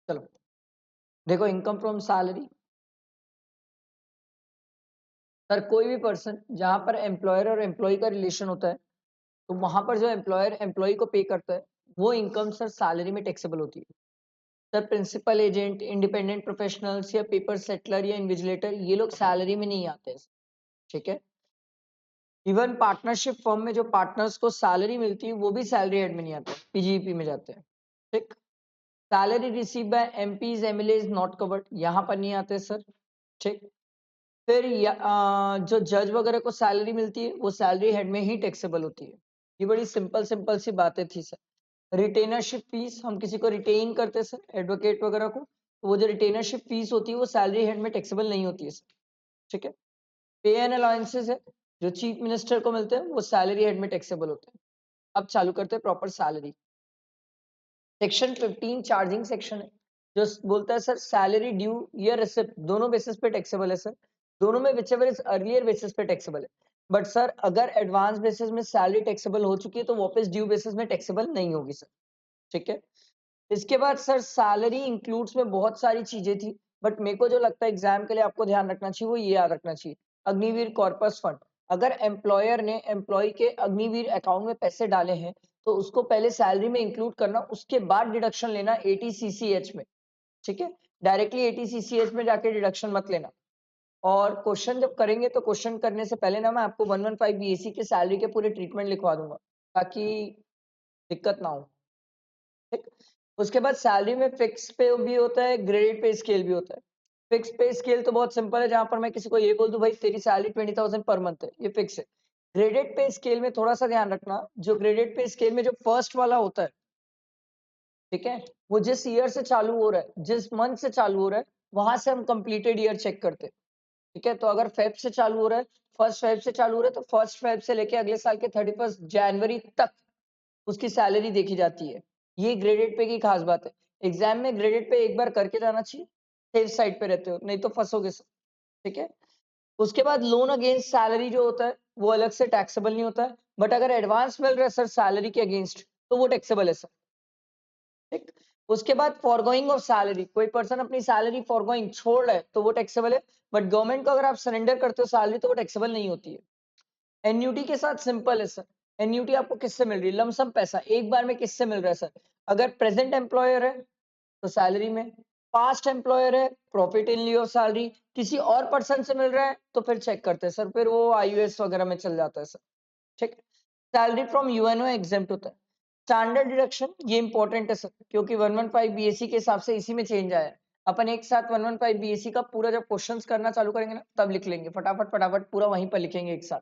चलो देखो, income from salary, sir कोई भी पर्सन जहां पर एम्प्लॉयर और एम्प्लॉय का रिलेशन होता है, तो वहां पर जो एम्प्लॉयर एम्प्लॉय को पे करता है, वो इनकम सर सैलरी में टैक्सेबल होती है। Sir principal agent, independent professionals या पेपर सेटलर या इन्विजिलेटर, ये लोग सैलरी में नहीं आते हैं, ठीक है। इवन पार्टनरशिप फर्म में जो पार्टनर्स को सैलरी मिलती है, वो भी सैलरी हेड में नहीं आते, पीजीईपी में जाते हैं, ठीक। Salary receive by MPs MLAs not covered, यहाँ पर नहीं आते सर, ठीक। फिर जो जज वगैरह को सैलरी मिलती है, वो सैलरी हेड में ही टैक्सेबल होती है। ये बड़ी सिंपल सिंपल सी बातें थी सर। रिटेनरशिप फीस, हम किसी को रिटेन करते हैं सर, एडवोकेट वगैरह को, तो वो जो रिटेनरशिप फीस होती है, वो सैलरी हेड में टैक्सेबल नहीं होती है सर, ठीक है। पे एंड अलाउंसेस है, जो चीफ मिनिस्टर को मिलते हैं, वो सैलरी हेड में टैक्सेबल होते हैं। अब चालू करते हैं proper salary. Section 15 charging section है, जो बोलता है सर सैलरी ड्यू या रिसिप्ट दोनों बेसिस पे टैक्सेबल है सर, दोनों में विचएवर इज अर्लियर बेसिस पे टैक्सेबल है। बट सर अगर एडवांस बेसिस में सैलरी टैक्सेबल हो चुकी है, तो वापस ड्यू बेसिस में टैक्सेबल नहीं होगी सर, ठीक है। इसके बाद सर सैलरी इंक्लूड्स में बहुत सारी चीजें थी, बट मेरे को जो लगता है एग्जाम के लिए आपको ध्यान रखना चाहिए, वो ये याद रखना चाहिए। अग्निवीर कॉर्पस फंड, अगर एम्प्लॉयर ने एम्प्लॉय के अग्निवीर अकाउंट में पैसे डाले हैं, तो उसको पहले सैलरी में इंक्लूड करना, उसके बाद डिडक्शन लेना एटीसीसीएच में, ठीक है। डायरेक्टली एटीसीसीएच में जाके डिडक्शन मत लेना। और क्वेश्चन जब करेंगे, तो क्वेश्चन करने से पहले ना मैं आपको 115 बीएससी के सैलरी के पूरे ट्रीटमेंट लिखवा दूंगा, ताकि दिक्कत ना हो, ठीक। उसके बाद सैलरी में फिक्स पे भी होता है, ग्रेडेड पे स्केल भी होता है। फिक्स पे स्केल तो बहुत सिंपल है, जहां पर मैं किसी को ये बोल दूं भाई तेरी सैलरी 20,000 पर मंथ है, ये फिक्स है। ग्रेडेड पे स्केल में थोड़ा सा ध्यान रखना, जो ग्रेडेड पे स्केल में जो फर्स्ट वाला होता है, ठीक है, वो जिस ईयर से चालू हो रहा है, जिस मंथ से चालू हो रहा है, वहां से हम कंप्लीटेड ईयर चेक करते हैं, ठीक है। तो अगर फेब से चालू हो रहा है, फर्स्ट फेब से चालू हो रहा है, तो फर्स्ट फेब से लेके अगले साल के 31 जनवरी तक उसकी सैलरी देखी जाती है। ये ग्रेडेड पे की खास बात है। एग्जाम में ग्रेडेड पे एक बार करके जाना चाहिए, सेफ साइड पे रहते हो, नहीं तो फंसोगे सर, ठीक है। उसके बाद लोन अगेंस्ट सैलरी जो होता है, वो अलग से टैक्सेबल नहीं होता है, बट अगर एडवांस मिल रहा है सर सैलरी के अगेंस्ट, तो वो टैक्सेबल है सर, ठीक। उसके बाद फॉरगोइंग ऑफ सैलरी, कोई पर्सन अपनी सैलरी फॉरगोइंग छोड़ रहा है, तो वो टैक्सेबल है। बट गवर्नमेंट को अगर आप सरेंडर करते हो सैलरी, तो वो टैक्सेबल नहीं होती है। एन्यूटी के साथ सिंपल है सर। एन्यूटी आपको किससे मिल रही है? लमसम पैसा एक बार में किससे मिल रहा है सर? अगर प्रेजेंट एम्प्लॉयर है तो सैलरी में, पास्ट एम्प्लॉयर है प्रॉफिट इन लिeu ऑफ सैलरी, किसी और पर्सन से मिल रहा है तो फिर चेक करते हैं सर, फिर वो आईयूएस वगैरह में चल जाता है सर, ठीक। सैलरी फ्रॉम यूएनओ एग्जेम्प्ट होता है। स्टैंडर्ड डिडक्शन ये इंपॉर्टेंट है सर, क्योंकि 115 बीएससी के हिसाब से इसी में चेंज आया है। अपन एक साथ 115 बीएससी का पूरा जब क्वेश्चंस करना चालू करेंगे ना, तब लिख लेंगे फटाफट फटाफट, पूरा वहीं पर लिखेंगे एक साथ।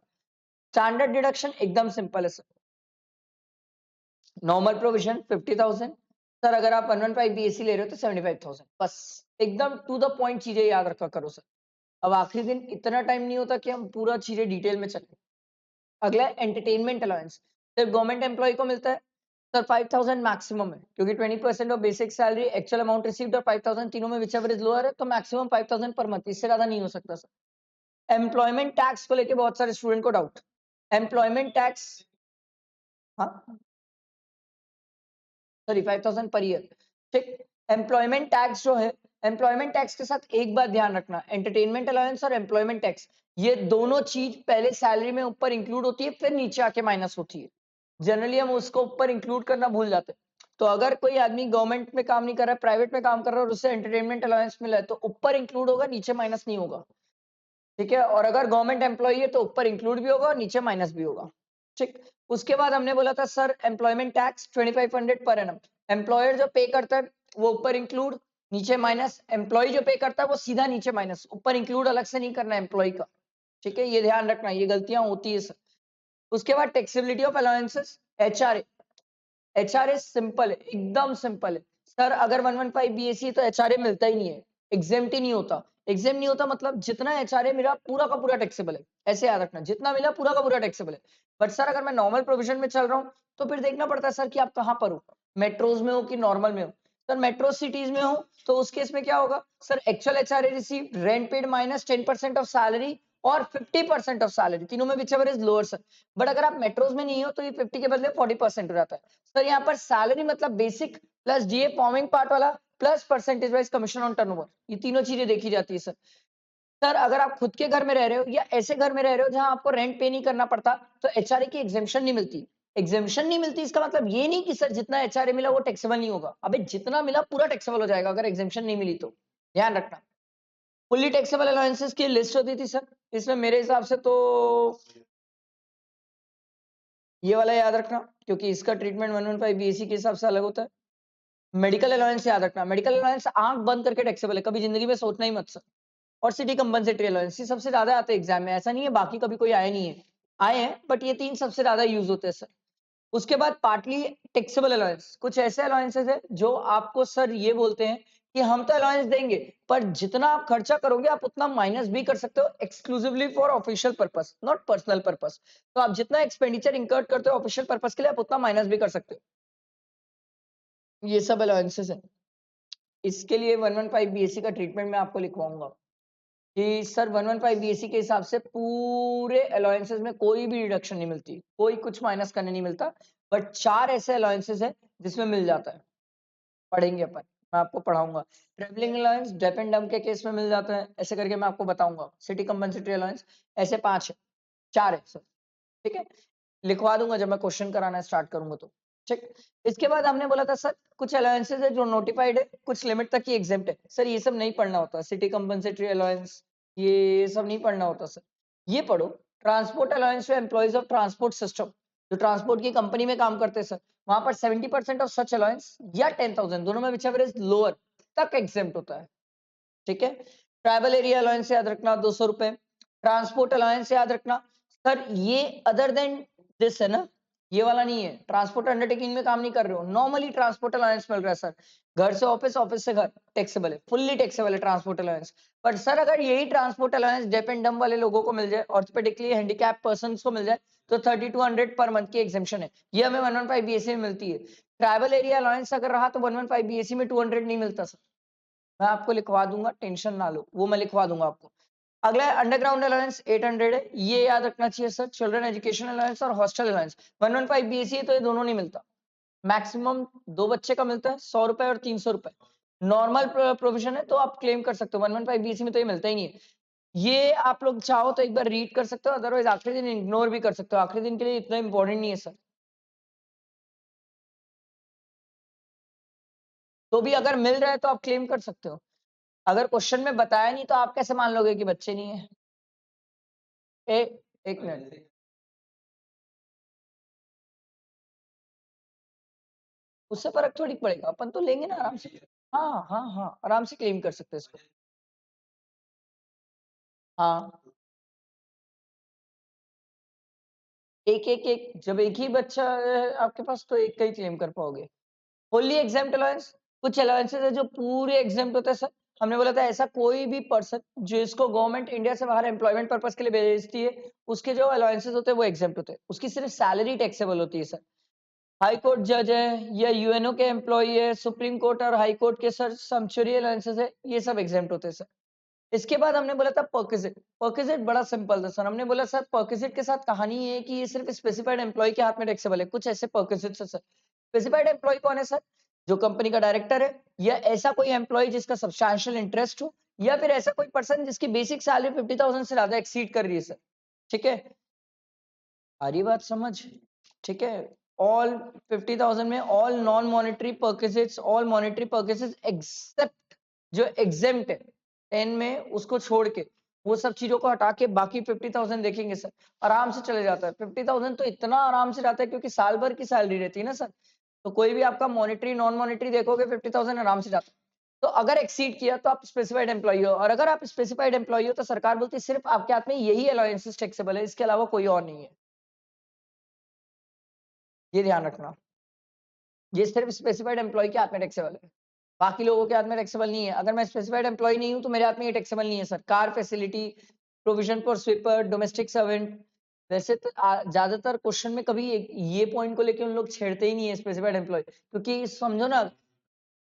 स्टैंडर्ड डिडक्शन एकदम सिंपल है सर। नॉर्मल प्रोविजन 50,000, सर अगर आप 115 बीएससी ले रहे हो तो 75,000, बस एकदम टू द पॉइंट चीजें याद रखा करो सर। अब आखिरी दिन इतना टाइम नहीं होता कि हम पूरा चीजें डिटेल में चलें। अगला एंटरटेनमेंट अलाउंस, सिर्फ गवर्नमेंट एम्प्लॉय को मिलता है सर, 5,000 मैक्सिमम है, क्योंकि 20% of basic salary, actual amount received और 5,000 तीनों में विचएवर इज लोअर है, तो मैक्सिमम 5,000 पर मंथ, इससे ज्यादा नहीं हो सकता सर। एम्प्लॉयमेंट टैक्स को लेके बहुत सारे स्टूडेंट को डाउट। एम्प्लॉयमेंट टैक्स, हाँ सॉरी 5,000 पर ईयर, ठीक। एम्प्लॉयमेंट टैक्स जो है, एम्प्लॉयमेंट टैक्स के साथ एक बात ध्यान रखना, एंटरटेनमेंट अलाउंस और एम्प्लॉयमेंट टैक्स, ये दोनों चीज पहले सैलरी में ऊपर इंक्लूड होती है, फिर नीचे आके माइनस होती है। जनरली हम उसको ऊपर इंक्लूड करना भूल जाते हैं। तो अगर कोई आदमी गवर्नमेंट में काम नहीं कर रहा है, प्राइवेट में काम कर रहा है और उससे एंटरटेनमेंट अलाउंस मिला है, तो ऊपर इंक्लूड होगा, नीचे माइनस नहीं होगा, ठीक है। और अगर गवर्नमेंट एम्प्लॉय है तो ऊपर इंक्लूड भी होगा और नीचे माइनस भी होगा, ठीक। उसके बाद हमने बोला था sir employment tax 2500 per annum, employer जो पे करता है वो ऊपर इंक्लूड, नीचे माइनस, एम्प्लॉय जो पे करता है वो सीधा नीचे माइनस, ऊपर इंक्लूड अलग से नहीं करना एम्प्लॉय का, ठीक है। ये ध्यान रखना, ये गलतियां होती है सर। उसके बाद taxability of allowances, HRA. HRA simple है, एकदम सिंपल है सर। अगर 115 बीएससी है तो एचआरए मिलता ही नहीं है, एग्जेम्प्ट ही नहीं होता। एग्जेम्प्ट नहीं होता मतलब जितना एचआरए मिला पूरा का पूरा टैक्सेबल है, ऐसे याद रखना, जितना मिला पूरा का पूरा टैक्सेबल है। बट सर अगर मैं नॉर्मल प्रोविजन में चल रहा हूँ, तो फिर देखना पड़ता है सर कि आप कहाँ पर हो, मेट्रोज में हो कि नॉर्मल में हो। सर मेट्रो सिटीज में हो तो उस केस में क्या होगा sir, actual HRA receive, rent paid minus 10% of salary और 50% ऑफ सैलरी, तीनों में whichever is lower sir. But अगर आप मेट्रोज में नहीं हो तो ये 50 के बदले 40% हो जाता है सर। यहाँ पर सैलरी मतलब basic plus DA forming part वाला plus percentage wise commission on turnover, ये तीनों चीजें देखी जाती है सर। सर अगर आप खुद के घर में रह रहे हो या ऐसे घर में रह रहे हो जहां आपको रेंट पे नहीं करना पड़ता, तो एचआरए की एग्जेम्पशन नहीं मिलती। एग्जेम्पशन नहीं मिलती इसका मतलब ये नहीं कि सर जितना एचआरए मिला वो टैक्सेबल नहीं होगा। अबे जितना मिला पूरा टैक्सेबल हो जाएगा अगर एग्जेम्पशन नहीं मिली तो, ध्यान रखना। फुल्ली टैक्सेबल अलाउंसेस की लिस्ट होती थी सर, इसमें मेरे हिसाब से तो ये वाला याद रखना, क्योंकि इसका ट्रीटमेंट 115 बीएससी के हिसाब से अलग होता है। मेडिकल अलाउंस याद रखना, मेडिकल अलाउंस आंख बंद करके टैक्सेबल है, कभी जिंदगी में सोचना ही मत सर। और सिटी कंपनसेटरी अलाउंस, ये सबसे ज्यादा आते हैं एग्जाम में, ऐसा नहीं है बाकी कभी कोई आया नहीं है, आए हैं बट ये तीन सबसे ज्यादा यूज होते हैं सर। उसके बाद पार्टली टैक्सेबल अलाउंस, कुछ ऐसे अलाउंसेस है जो आपको सर ये बोलते हैं कि हम तो अलाउंस देंगे पर जितना आप खर्चा करोगे आप उतना माइनस भी कर सकते हो, exclusively for official purpose not personal purpose. तो आप जितना एक्सपेंडिचर इंकर्ड करते हो ऑफिशियल पर्पस के लिए आप उतना माइनस भी कर सकते हो। ये सब अलाउंसेस है। इसके लिए 115 बीएससी का ट्रीटमेंट मैं आपको लिखवाऊंगा कि सर 115 बीएससी के हिसाब से पूरे अलाउंसेस में कोई भी डिडक्शन नहीं मिलती, कोई कुछ माइनस करने नहीं मिलता, बट चार ऐसे अलाउंसेस है जिसमें मिल जाता है, पढ़ेंगे अपन, मैं आपको पढ़ाऊंगा। ट्रेवलिंग अलाउंस डेफ एंड डम के केस में मिल जाता है, ऐसे करके मैं आपको बताऊंगा। सिटी कंपनसेटरी अलाउंस, ऐसे पांच है, चार है सर, ठीक है, लिखवा दूंगा जब मैं क्वेश्चन कराना स्टार्ट करूंगा तो, ठीक। इसके बाद हमने बोला था सर कुछ अलाउंसेस है जो नोटिफाइड है, कुछ लिमिट तक ही एग्जेम्प्ट है। सर ये सब नहीं पढ़ना होता, सिटी कंपनसेटरी अलाउंस ये सब नहीं पढ़ना होता सर। ये पढ़ो transport allowance for employees of transport system, जो ट्रांसपोर्ट की कंपनी में काम करते हैं सर, वहां पर 70% ऑफ सच अलाउंस या 10,000 दोनों में विचएवर इज लोअर तक एग्जेम्प्ट होता है, ठीक है। ट्राइबल एरिया अलाउंस याद रखना 200 रुपए। ट्रांसपोर्ट अलाउंस याद रखना सर, ये अदर देन दिस है ना, ये वाला नहीं है, ट्रांसपोर्ट अंडरटेकिंग में काम नहीं कर रहे हो, नॉर्मली ट्रांसपोर्ट अलाउंस मिल रहा है सर, घर से ऑफिस, ऑफिस से घर, टैक्सेबल है, फुल्ली टैक्सेबल है ट्रांसपोर्ट अलाउंस। बट सर अगर यही ट्रांसपोर्ट अलाउंस डेफ एंड डम वाले लोगों को मिल जाए, ऑर्थोपेडिकली हैंडीकैप पर्सन को मिल जाए, तो 3200 पर मंथ की एग्जेम्पशन है, ये हमें 115 बीएससी में मिलती है। ट्राइबल एरिया अलाउंस अगर रहा तो 115 बीएससी में 200 नहीं मिलता सर, मैं आपको लिखवा दूंगा, टेंशन ना लो, वो मैं लिखवा दूंगा आपको। अगला है अंडरग्राउंड अलाउंस 800 है, ये याद रखना चाहिए सर। चिल्ड्रन एजुकेशन अलाउंस और हॉस्टल अलाउंस 115 बीएससी है तो ये दोनों नहीं मिलता, मैक्सिमम दो बच्चे का मिलता है 100 रुपए और 300 रुपए, नॉर्मल प्रोविजन है तो आप क्लेम कर सकते हो। 115 बीएससी में तो ये मिलता ही नहीं है। ये आप लोग चाहो तो एक बार रीड कर सकते हो, अदरवाइज आखिरी दिन इग्नोर भी कर सकते हो, आखिरी दिन के लिए इतना इंपॉर्टेंट नहीं है सर। तो भी अगर मिल रहा है तो आप क्लेम कर सकते हो, अगर क्वेश्चन में बताया नहीं तो आप कैसे मान लोगे कि बच्चे नहीं है। ए, एक मिनट, उससे फर्क थोड़ी पड़ेगा, अपन तो लेंगे ना आराम से। हाँ हाँ हाँ, आराम से क्लेम कर सकते हैं इसको। हाँ, एक एक एक जब एक ही बच्चा है आपके पास तो एक का ही क्लेम कर पाओगे। फुल्ली एग्जाम्प्ट अलाउंस, कुछ अलाउंसेस है जो पूरे एग्जाम्प्ट होते हैं सर। हमने बोला था ऐसा कोई भी पर्सन जिसको गवर्नमेंट इंडिया से बाहर एम्प्लॉयमेंट पर्पस के लिए भेजती है, उसके जो अलाउंसेस होते हैं वो एग्जाम्प्ट होते हैं, उसकी सिर्फ सैलरी टैक्सेबल होती है सर। हाई कोर्ट जज है या यूएनओ के एम्प्लॉई है, सुप्रीम कोर्ट और हाई कोर्ट के सर समचुरी अलाउंसेस है, ये सब एग्जाम्प्ट होते हैं सर। इसके बाद हमने बोला था पर्क्विजिट। पर्क्विजिट बड़ा सिंपल था सर, हमने बोला सर पर्क्विजिट के साथ कहानी ये है कि ये सिर्फ स्पेसिफाइड एम्प्लॉय के हाथ में टैक्सेबल है, कुछ ऐसे पर्क्विजिट है सर। स्पेसिफाइड एम्प्लॉय कौन है सर? जो कंपनी का डायरेक्टर है, या ऐसा कोई एम्प्लॉय जिसका सब्सटैंशियल इंटरेस्ट हो, या फिर ऐसा कोई पर्सन जिसकी बेसिक सैलरी 50,000 से ज्यादा एक्सीड कर रही है सर, ठीक है। आ रही बात समझ, ठीक है। ऑल 50,000 में all non monetary perquisites, all monetary perquisites except जो एग्जेम्प्ट है 10 में, उसको छोड़ के वो सब चीजों को हटा के बाकी 50,000 देखेंगे सर, आराम से चले जाता है। 50,000 तो इतना आराम से जाता है क्योंकि साल भर की सैलरी रहती है ना सर, तो कोई भी आपका मॉनेटरी नॉन मॉनेटरी देखोगे 50,000 आराम से जाता है। तो अगर एक्सीड किया तो आप स्पेसिफाइड एम्प्लॉई हो, और अगर आप स्पेसिफाइड एम्प्लॉई हो तो सरकार बोलती है सिर्फ आपके हाथ में यही अलाउंसेस टैक्सेबल है, इसके अलावा कोई और नहीं है, ये ध्यान रखना। ये सिर्फ स्पेसिफाइड एम्प्लॉय के हाथ में टैक्सेबल है, बाकी लोगों के हाथ में टैक्सेबल नहीं है। अगर मैं स्पेसिफाइड एम्प्लॉय नहीं हूं तो मेरे हाथ में ये टैक्सेबल नहीं है sir. Car facility, provision for sweeper, domestic servant, वैसे तो ज्यादातर क्वेश्चन में कभी ये पॉइंट को लेके उन लोग छेड़ते ही नहीं है स्पेसिफाइड एम्प्लॉय, क्योंकि समझो ना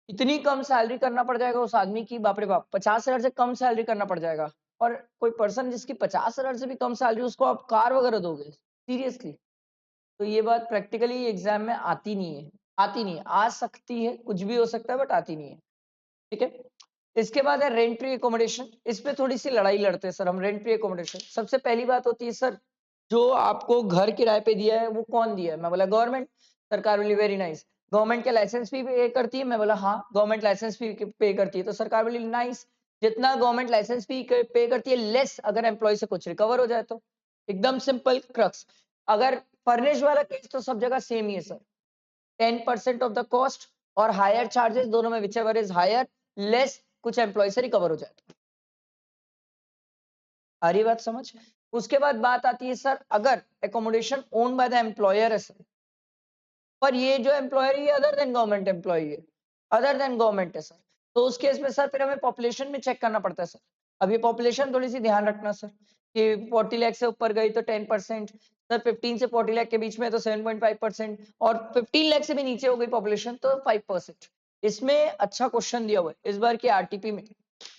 इतनी कम सैलरी करना पड़ जाएगा उस आदमी की, बाप रे बाप, 50,000 से कम सैलरी करना पड़ जाएगा। और कोई पर्सन जिसकी 50,000 से भी कम सैलरी, उसको आप कार वगैरह दोगे सीरियसली? तो ये बात प्रैक्टिकली एग्जाम में आती नहीं है, आती नहीं है, आ सकती है, कुछ भी हो सकता है बट आती नहीं है। ठीक है। इसके बाद है रेंट्री एकोमोडेशन। इस पे थोड़ी सी लड़ाई लड़ते हैं सर हम। रेंट्री एकोमोडेशन, सबसे पहली बात होती है सर, जो आपको घर किराए पे दिया है वो कौन दिया है? मैं बोला गवर्नमेंट। सरकार बोली वेरी नाइस। गवर्नमेंट के लाइसेंस फी पे करती है? मैं बोला हाँ गवर्नमेंट लाइसेंस फी पे करती है। तो सरकार बोली नाइस, जितना गवर्नमेंट लाइसेंस फी पे करती है लेस अगर एम्प्लॉय से कुछ रिकवर हो जाए तो। एकदम सिंपल क्रक्स। अगर फर्निश वाला केस तो सब जगह सेम ही है सर। 10% ऑफ द कॉस्ट और हायर चार्जेस, दोनों में whichever is higher less कुछ एम्प्लॉय से रिकवर हो जाए तो। आ रही बात समझ? उसके बाद बात आती है सर, अगर accommodation own by the employer है सर, पर ये जो एम्प्लॉयर है अदर देन गवर्नमेंट एम्प्लॉय है, अदर देन गवर्नमेंट है सर, तो उस केस में सर फिर हमें पॉपुलेशन में चेक करना पड़ता है सर। अब ये पॉपुलेशन थोड़ी सी ध्यान रखना सर कि 40 लाख से ऊपर गई तो 10%, सर 15 से 40 लाख के बीच में तो 7.5%, और 15 लाख से भी नीचे हो गई पॉपुलेशन तो 5%। इसमें अच्छा क्वेश्चन दिया हुआ है इस बार की आरटीपी में,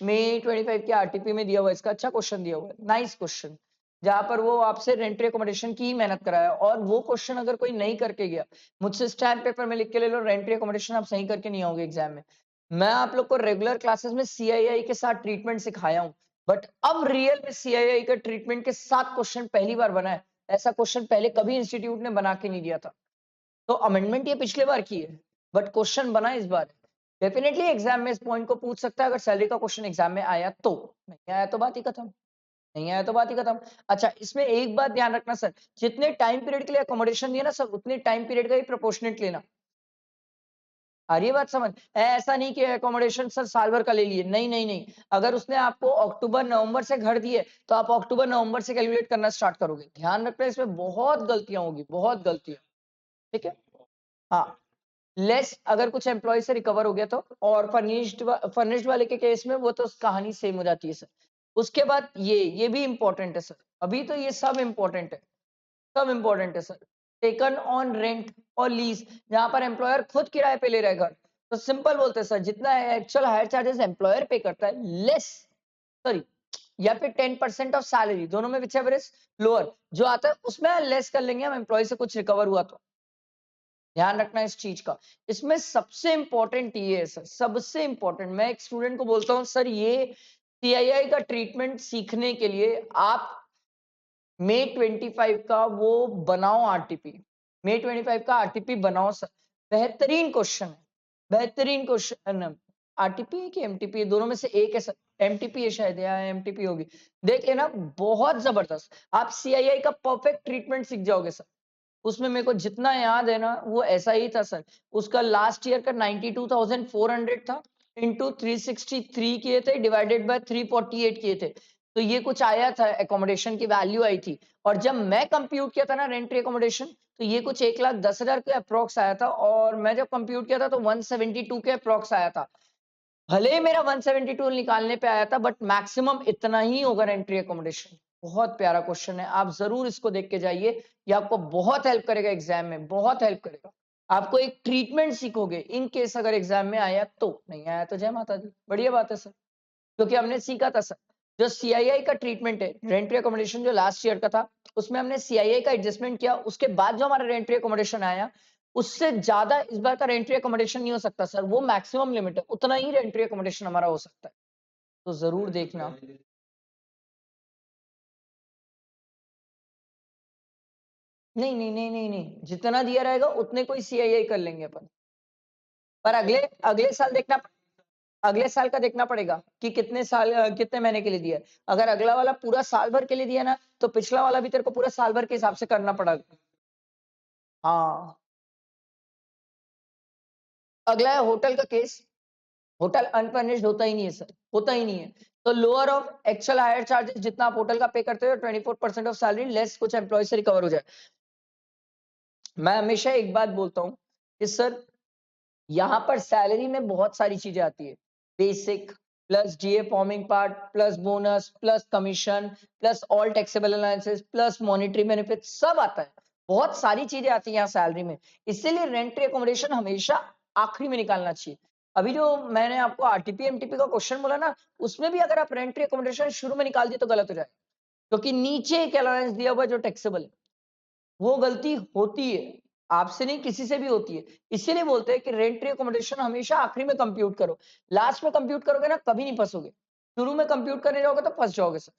मई 25 के आरटीपी में दिया हुआ है, इसका अच्छा क्वेश्चन दिया हुआ है, नाइस क्वेश्चन, जहां पर वो आपसे रेंटरी अकोमोडेशन की ही मेहनत कराया। और वो क्वेश्चन अगर कोई नहीं करके गया, मुझसे स्टैम्प पेपर में लिख के ले लो रेंटरी अकोमोडेशन आप सही करके नहीं आओगे एग्जाम में। मैं आप लोग को रेगुलर क्लासेस में सीआईआई के साथ ट्रीटमेंट सिखाया हूँ, बट अब रियल में सीआईआई का ट्रीटमेंट के साथ क्वेश्चन पहली बार बना है। ऐसा क्वेश्चन पहले कभी इंस्टीट्यूट ने बना के नहीं दिया था। तो अमेंडमेंट ये पिछले बार की है, बट क्वेश्चन बना इस बार। डेफिनेटली एग्जाम में इस पॉइंट को पूछ सकता है, अगर सैलरी का क्वेश्चन एग्जाम में आया तो, नहीं आया तो बात ही खत्म, नहीं आया तो बात ही खत्म। अच्छा इसमें एक बात ध्यान रखना सर, जितने टाइम पीरियड के लिए अकोमोडेशन दिया ना सर, उतने टाइम पीरियड का ही प्रोपोर्शनेट लेना। आ रही है बात समझ? ऐसा नहीं कि अकोमोडेशन सर साल भर का ले लिए, नहीं नहीं नहीं। अगर उसने आपको अक्टूबर नवंबर से घर दिए तो आप अक्टूबर नवंबर से कैलकुलेट करना स्टार्ट करोगे। ध्यान रखना, इसमें बहुत गलतियां होगी, बहुत गलतियां। ठीक है। हाँ, लेस अगर कुछ एम्प्लॉय से रिकवर हो गया तो, और फर्निश्ड वाले के केस में वो तो कहानी सेम हो जाती है सर। उसके बाद ये भी इंपॉर्टेंट है सर। अभी तो ये सब इंपॉर्टेंट है, सब इंपॉर्टेंट है सर। टेकन ऑन रेंट और लीज, जहां पर एम्प्लॉयर खुद किराए पे ले रहा है घर, तो सिंपल बोलते हैं सर, जितना एक्चुअल हायर चार्जेस एम्प्लॉयर पे करता है लेस, सॉरी, या फिर 10% ऑफ सैलरी, दोनों में विच एवर इज लोअर जो आता है उसमें लेस कर लेंगे हम एम्प्लॉय से कुछ रिकवर हुआ तो। ध्यान रखना इस चीज का। इसमें सबसे इंपॉर्टेंट ये है सर, सबसे इंपॉर्टेंट, मैं एक स्टूडेंट को बोलता हूँ सर, ये सीआईआई का ट्रीटमेंट सीखने के लिए आप मई 25 का वो बनाओ आरटीपी, मई 25 का आरटीपी बनाओ सर। बेहतरीन क्वेश्चन है, बेहतरीन क्वेश्चन। आरटीपी है कि एमटीपी, दोनों में से एक है सर। एमटीपी है शायद, या एमटीपी होगी, देख लेना, बहुत जबरदस्त। आप सीआईआई का परफेक्ट ट्रीटमेंट सीख जाओगे सर। उसमें मेरे को जितना याद है ना वो ऐसा ही था सर। उसका लास्ट ईयर का 92,400 था, इंटू 363 किए थे, डिवाइडेड बाय 348 किए थे, तो ये कुछ आया था, एकोमोडेशन की वैल्यू आई थी। और जब मैं कंप्यूट किया था ना रेंट्री एकोमोडेशन, तो ये कुछ 1,10,000 के अप्रोक्स आया था, और मैं जब कंप्यूट किया था तो 172 के अप्रोक्स आया था। भले मेरा 172 निकालने पे आया था, बट मैक्सिमम इतना ही होगा रेंट्री एकोमोडेशन। बहुत प्यारा क्वेश्चन है, आप जरूर इसको देख के जाइए, ये आपको बहुत हेल्प करेगा एग्जाम में, बहुत हेल्प करेगा। आपको एक ट्रीटमेंट सीखोगे इन केस अगर एग्जाम में आया तो, नहीं आया तो जय माता दी, बढ़िया बात है सर। क्योंकि हमने सीखा था सर, जो सीआईआई का ट्रीटमेंट है रेंट्री अकोमोडेशन जो लास्ट ईयर का था, उसमें हमने सीआईआई का एडजस्टमेंट किया, उसके बाद जो हमारा रेंट्री अकोमोडेशन आया, उससे ज्यादा इस बार का रेंट्री अकोमोडेशन नहीं हो सकता सर, वो मैक्सिमम लिमिट है, उतना ही रेंट्री अकोमोडेशन हमारा हो सकता है, तो जरूर देखना। नहीं नहीं नहीं नहीं नहीं, जितना दिया रहेगा उतने को ही सीआईआई कर लेंगे अपन। पर अगले अगले साल देखना, अगले साल का देखना पड़ेगा कि कितने साल कितने महीने के लिए दिया है। अगर अगला वाला पूरा साल भर के लिए दिया ना, तो पिछला वाला भी तेरे को पूरा साल भर के हिसाब से करना पड़ेगा। हाँ, अगला है होटल का केस। होटल अनफर्निश्ड होता ही नहीं है सर, होता ही नहीं है। तो lower of actual higher charges, जितना आप होटल का पे करते हो, 24% ऑफ सैलरी लेस कुछ एम्प्लॉय से रिकवर हो जाए। मैं हमेशा एक बात बोलता हूँ कि सर यहाँ पर सैलरी में बहुत सारी चीजें आती है, basic plus DA forming part plus bonus plus commission plus all taxable allowances plus monetary benefit, सब आता है, बहुत सारी चीजें आती है यहाँ सैलरी में। इसीलिए रेंटरी अकोमोडेशन हमेशा आखिरी में निकालना चाहिए। अभी जो मैंने आपको आरटीपी एमटीपी का क्वेश्चन बोला ना, उसमें भी अगर आप रेंटरी अकोमोडेशन शुरू में निकाल दिए तो गलत हो जाए, क्योंकि नीचे एक अलाउंस दिया हुआ है जो टैक्सेबल है, वो गलती होती है। आपसे नहीं किसी से भी होती है। इसीलिए बोलते हैं कि रेंट अकोमोडेशन हमेशा आखिरी में कंप्यूट करो, लास्ट में कंप्यूट करोगे ना कभी नहीं फंसोगे, शुरू में कंप्यूट करने जाओगे तो फंस जाओगे सर।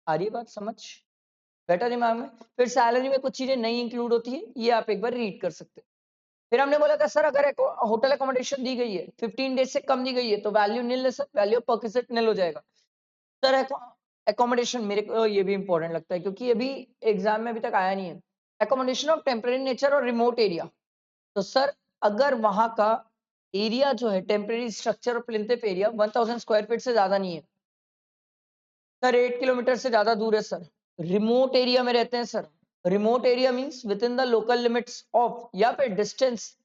आ रही है बात समझ? बेटर दिमाग में। फिर सैलरी में कुछ चीजें नहीं इंक्लूड होती है, ये आप एक बार रीड कर सकते हैं। फिर हमने बोला था सर अगर होटल अकोमोडेशन दी गई है 15 डेज से कम दी गई है तो वैल्यू नील है सर, वैल्यू ऑफ परक्विजिट नील हो जाएगा सर। एकोमोडेशन मेरे को ये भी इंपॉर्टेंट लगता है क्योंकि अभी एग्जाम में अभी तक आया नहीं है। एकोमोडेशन ऑफ टेम्परेरी नेचर और रिमोट एरिया, तो सर अगर वहां का एरिया जो है टेम्परेरी स्ट्रक्चर और प्लिंथ एरिया 1000 स्क्वायर फीट से ज्यादा नहीं है सर, 8 किलोमीटर से ज्यादा दूर है सर, रिमोट एरिया में रहते हैं sir. Remote area means with in the local limits of, या फिर distance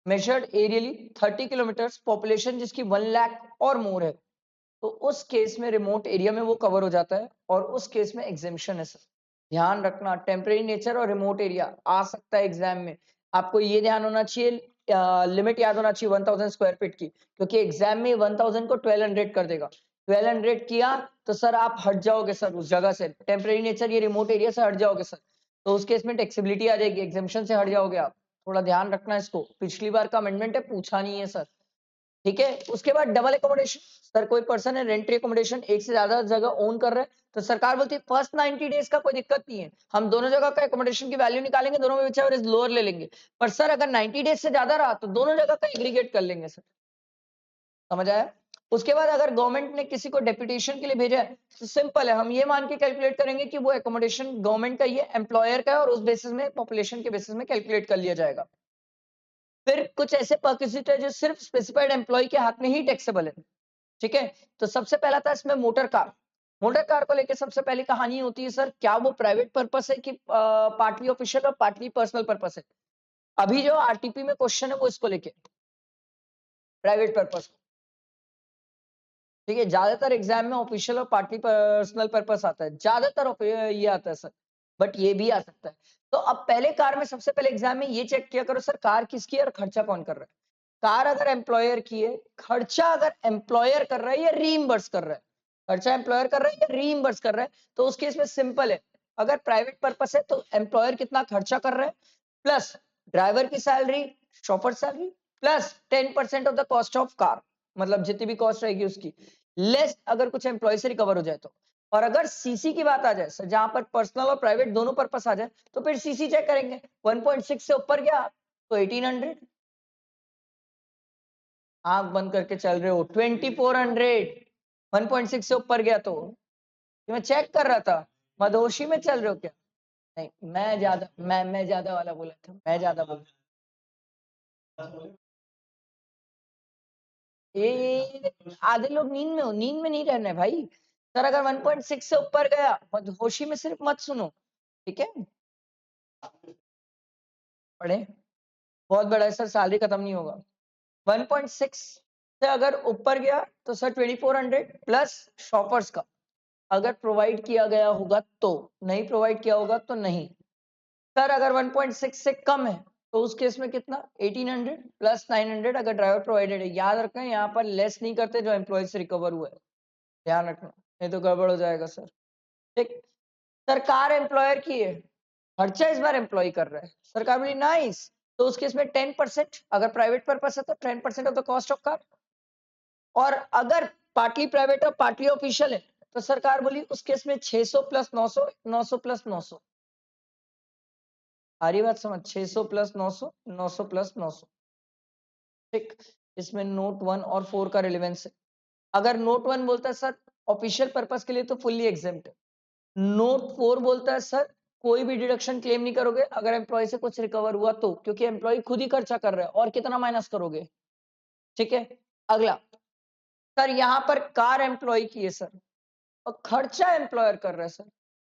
measured aerially 30 kilometre, population जिसकी 1 लाख और मोर है, तो उस केस में रिमोट एरिया में वो कवर हो जाता है और उस केस में एग्जेम्पशन है सर। ध्यान रखना टेम्परेरी नेचर और रिमोट एरिया आ सकता है एग्जाम में, आपको ये ध्यान होना चाहिए, लिमिट याद होना चाहिए 1000 स्क्वायर फीट की, क्योंकि एग्जाम में 1000 को 1200 कर देगा। 1200 किया तो सर आप हट जाओगे सर उस जगह से, टेम्परेरी नेचर ये रिमोट एरिया से हट जाओगे सर, तो उस केस में टैक्सेबिलिटी आ जाएगी, एग्जेम्पशन से हट जाओगे आप। थोड़ा ध्यान रखना इसको, पिछली बार का अमेंडमेंट है, पूछा नहीं है सर। ठीक है, उसके बाद डबल एकोमोडेशन, सर कोई पर्सन है रेंट्री एकोमोडेशन एक से ज्यादा जगह ओन कर रहा है, तो सरकार बोलती है फर्स्ट 90 डेज का कोई दिक्कत नहीं है, हम दोनों जगह का एकोमोडेशन की वैल्यू निकालेंगे, दोनों में विच एवर इज लोअर ले लेंगे। पर सर अगर 90 डेज से ज्यादा रहा तो दोनों जगह का एग्रीगेट कर लेंगे सर। समझ आया? उसके बाद अगर गवर्नमेंट ने किसी को डेप्यूटेशन के लिए भेजा है तो सिंपल है, हम ये मान के कैलकुलेट करेंगे कि वो एकोमोडेशन गवर्नमेंट का ये एम्प्लॉयर का है और उस बेसिस में पॉपुलेशन के बेसिस में कैलकुलेट कर लिया जाएगा। फिर कुछ ऐसे परक्विजिट है जो सिर्फ स्पेसिफाइड एम्प्लॉय के हाथ में ही टैक्सेबल है। ठीक है, तो सबसे पहला था इसमें मोटर कार। मोटर कार को लेकर सबसे पहली कहानी होती है सर, क्या वो प्राइवेट पर्पस है कि पार्टली ऑफिशियल और पार्टली पर्सनल पर्पस है। अभी जो आरटीपी में क्वेश्चन है वो इसको लेके प्राइवेट पर्पस। ठीक है, ज्यादातर एग्जाम में ऑफिशियल और पार्टली पर्सनल पर्पस आता है, ज्यादातर ये आता है सर, बट ये भी आ सकता है। तो अब पहले कार में सबसे पहले एग्जाम में ये चेक किया करो सर कार किसकी है और खर्चा कौन कर रहा है। कार अगर एम्प्लॉयर की है, खर्चा अगर एम्प्लॉयर कर रहा है या रीइंबर्स कर रहा है, खर्चा एम्प्लॉयर कर रहा है या रीइंबर्स कर रहा है, तो उस केस में सिंपल है, अगर प्राइवेट पर्पस है तो एम्प्लॉयर कितना खर्चा कर रहा है प्लस ड्राइवर की salary, chauffeur salary, plus 10% of the cost of car, मतलब जितनी भी कॉस्ट रहेगी उसकी लेस, अगर कुछ एम्प्लॉय से रिकवर हो जाए तो। और अगर सीसी की बात आ जाए सर, जहां पर पर्सनल और प्राइवेट दोनों पर्पस आ जाए, तो फिर सीसी चेक करेंगे, 1.6 से ऊपर गया तो 1800, आंख बंद करके चल रहे हो 2400, 1.6 से ऊपर गया तो मैं चेक कर रहा था, मदहोशी में चल रहे हो क्या? नहीं, मैं ज्यादा वाला बोला था, मैं ज्यादा बोला। ये आधे लोग नींद में हो, नींद में नहीं रहना है भाई। सर अगर 1.6 से ऊपर गया मदहोशी में सिर्फ मत सुनो, ठीक है? पढ़े, बहुत बड़ा है सर, सैलरी खत्म नहीं होगा। 1.6 से अगर ऊपर गया तो सर 2400 प्लस शॉपर्स का, अगर प्रोवाइड किया गया होगा तो, नहीं प्रोवाइड किया होगा तो नहीं। सर अगर 1.6 से कम है तो उस केस में कितना, 1800 प्लस 900 अगर ड्राइवर प्रोवाइडेड है। याद रखें यहाँ पर लेस नहीं करते जो एम्प्लॉय से रिकवर हुआ है, ध्यान रखना, नहीं तो गड़बड़ हो जाएगा सर। ठीक, सरकार एम्प्लॉयर की है, खर्चा इस बार एम्प्लॉय कर रहा है, सरकार बोली नाइस, तो उस केस में 10%, अगर प्राइवेट पर्पस है तो 10% of the cost of car, और अगर पार्टली प्राइवेट और पार्टली ऑफिशियल है तो सरकार बोली उस केस में 600 प्लस 900, 900 प्लस 900। आ रही बात समझ, 600 प्लस 900, 900 प्लस 900। ठीक, इसमें नोट 1 और 4 का रिलेवेंस है। अगर नोट 1 बोलता है सर ऑफिशियल पर्पस के लिए तो फुल्ली एग्जेम्प्ट है, नोट 4 बोलता है सर कोई भी डिडक्शन क्लेम नहीं करोगे अगर एम्प्लॉय से कुछ रिकवर हुआ तो, क्योंकि एम्प्लॉय खुद ही खर्चा कर रहा है और कितना माइनस करोगे। ठीक है, अगला सर यहाँ पर कार एम्प्लॉय की है सर और खर्चा एम्प्लॉयर कर रहा है सर,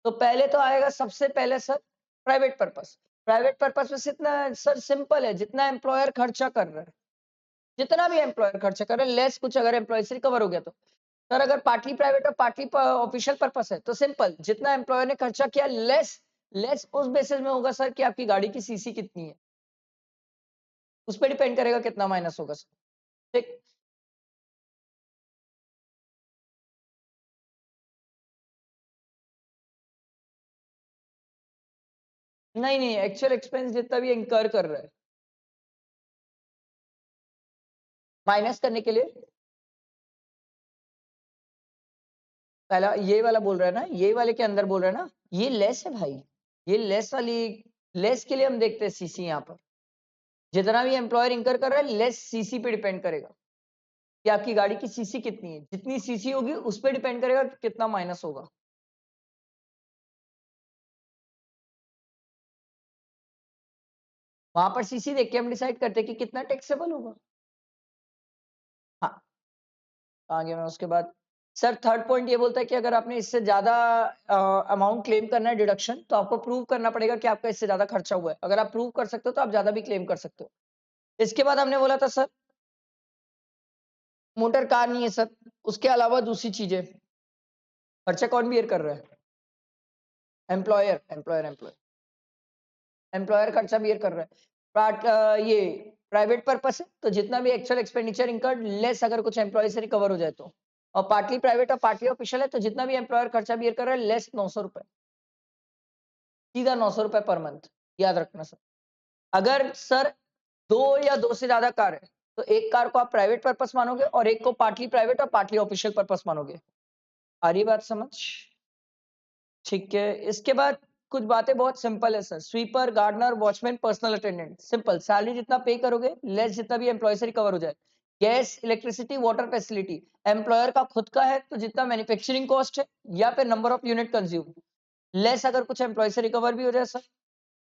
तो पहले तो आएगा सबसे पहले sir private purpose. Private purpose में कितना सर, सिंपल है, जितना एम्प्लॉयर खर्चा कर रहा है, जितना भी एम्प्लॉयर खर्चा कर रहा है लेस कुछ अगर एम्प्लॉय से रिकवर हो गया तो। सर अगर पार्टली प्राइवेट और पार्टली ऑफिशियल पर्पस है तो सिंपल, जितना एम्प्लॉयर ने खर्चा किया लेस, लेस उस बेसिस में होगा सर कि आपकी गाड़ी की सीसी कितनी है, उस पर डिपेंड करेगा कितना माइनस होगा सर। ठीक, नहीं नहीं, एक्चुअल एक्सपेंस जितना भी इंकर कर रहा है माइनस करने के लिए पहला ये वाला बोल रहा है ना, ये वाले के अंदर बोल रहा है ना, ये लेस है भाई, ये लेस वाली, लेस के लिए हम देखते हैं सीसी। यहाँ पर जितना भी एम्प्लॉयर इंकर कर रहा है लेस सीसी पे डिपेंड करेगा कि आपकी गाड़ी की सीसी कितनी है, जितनी सीसी होगी उस पर डिपेंड करेगा कि कितना माइनस होगा। वहां पर सीसी देख के हम डिसाइड करते हैं कि कितना टैक्सेबल होगा। हाँ, आगे मैं उसके बाद सर थर्ड पॉइंट ये बोलता है कि अगर आपने इससे ज्यादा अमाउंट क्लेम करना है डिडक्शन, तो आपको प्रूव करना पड़ेगा कि आपका इससे ज्यादा खर्चा हुआ है। अगर आप प्रूव कर सकते हो तो आप ज्यादा भी क्लेम कर सकते हो। इसके बाद हमने बोला था सर मोटर कार नहीं है सर, उसके अलावा दूसरी चीजें खर्चा कौन बियर कर रहा है? एम्प्लॉयर, एम्प्लॉयर खर्चा बियर कर रहा है। ये प्राइवेट पर्पस है तो जितना भी एक्चुअल एक्सपेंडिचर इंकर्ड लेस अगर कुछ एम्प्लॉय से रिकवर हो जाए तो, और पार्टली प्राइवेट और पार्टली ऑफिशियल है तो जितना भी एम्प्लॉयर खर्चा बियर कर रहा है लेस 900 रुपए, सीधा 900 रुपए पर मंथ। याद रखना सर। अगर सर दो या दो से ज्यादा कार है तो एक कार को आप प्राइवेट पर्पस मानोगे और एक को पार्टली प्राइवेट और पार्टली ऑफिशियल पर्पस मानोगे। आ रही बात समझ? ठीक है, इसके बाद कुछ बातें बहुत सिंपल है sir. Sweeper, gardener, watchman, personal attendant, simple. Salary जितना पे करोगे लेस जितना भी एम्प्लॉय से रिकवर हो जाए। Gas, electricity, water facility employer का खुद का है तो जितना मैन्युफैक्चरिंग कॉस्ट है या फिर number of unit consume less अगर कुछ एम्प्लॉय से रिकवर भी हो जाए सर।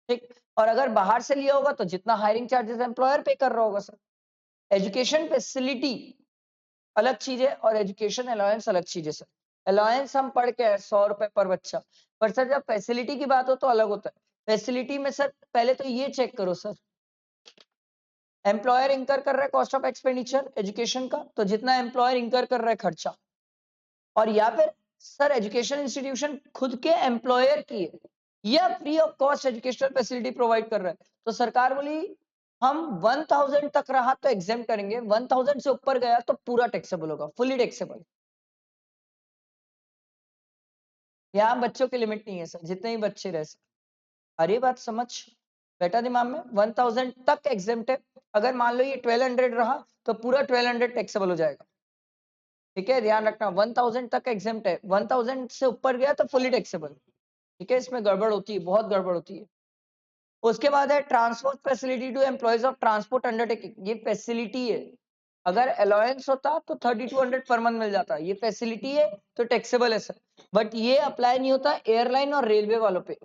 ठीक, और अगर बाहर से लिया होगा तो जितना हायरिंग चार्जेस एम्प्लॉयर पे कर रहा होगा सर। एजुकेशन फैसिलिटी अलग चीज है और एजुकेशन अलाउंस अलग चीज है सर। अलाउंस हम पढ़ के 100 रुपए पर बच्चा, पर सर जब फैसिलिटी की बात हो तो अलग होता है। फैसिलिटी में सर पहले तो ये चेक करो सर, एम्प्लॉयर इंकर कर रहा है कॉस्ट ऑफ एक्सपेंडिचर एजुकेशन का तो जितना एम्प्लॉयर इंकर कर रहा है खर्चा, और या फिर सर एजुकेशन इंस्टीट्यूशन खुद के एम्प्लॉयर की है या free of cost educational facility provide कर रहा है तो सरकार बोली हम 1000 तक रहा तो एग्जाम करेंगे, 1000 से ऊपर गया तो पूरा टैक्सेबल होगा, फुली टैक्सेबल। यहाँ बच्चों की लिमिट नहीं है सर, जितने ही बच्चे रह सकते। अरे बात समझ बेटा दिमाग में, 1000 तक एग्जेम्प्ट है। अगर मान लो ये 1200 रहा तो पूरा 1200 टैक्सेबल हो जाएगा। ठीक है, ध्यान रखना 1000 तक एग्जेम्प्ट है, 1000 से ऊपर गया तो फुली टैक्सेबल। ठीक है, इसमें गड़बड़ होती है, बहुत गड़बड़ होती है। उसके बाद है transport facility to employees of transport undertaking, ये फैसिलिटी है। अगर अलाउंस होता तो 3200 पर मंथ मिल जाता, ये फैसिलिटी है तो टैक्सेबल है सर। बट ये अप्लाई नहीं होता एयरलाइन और रेलवे वालों पे।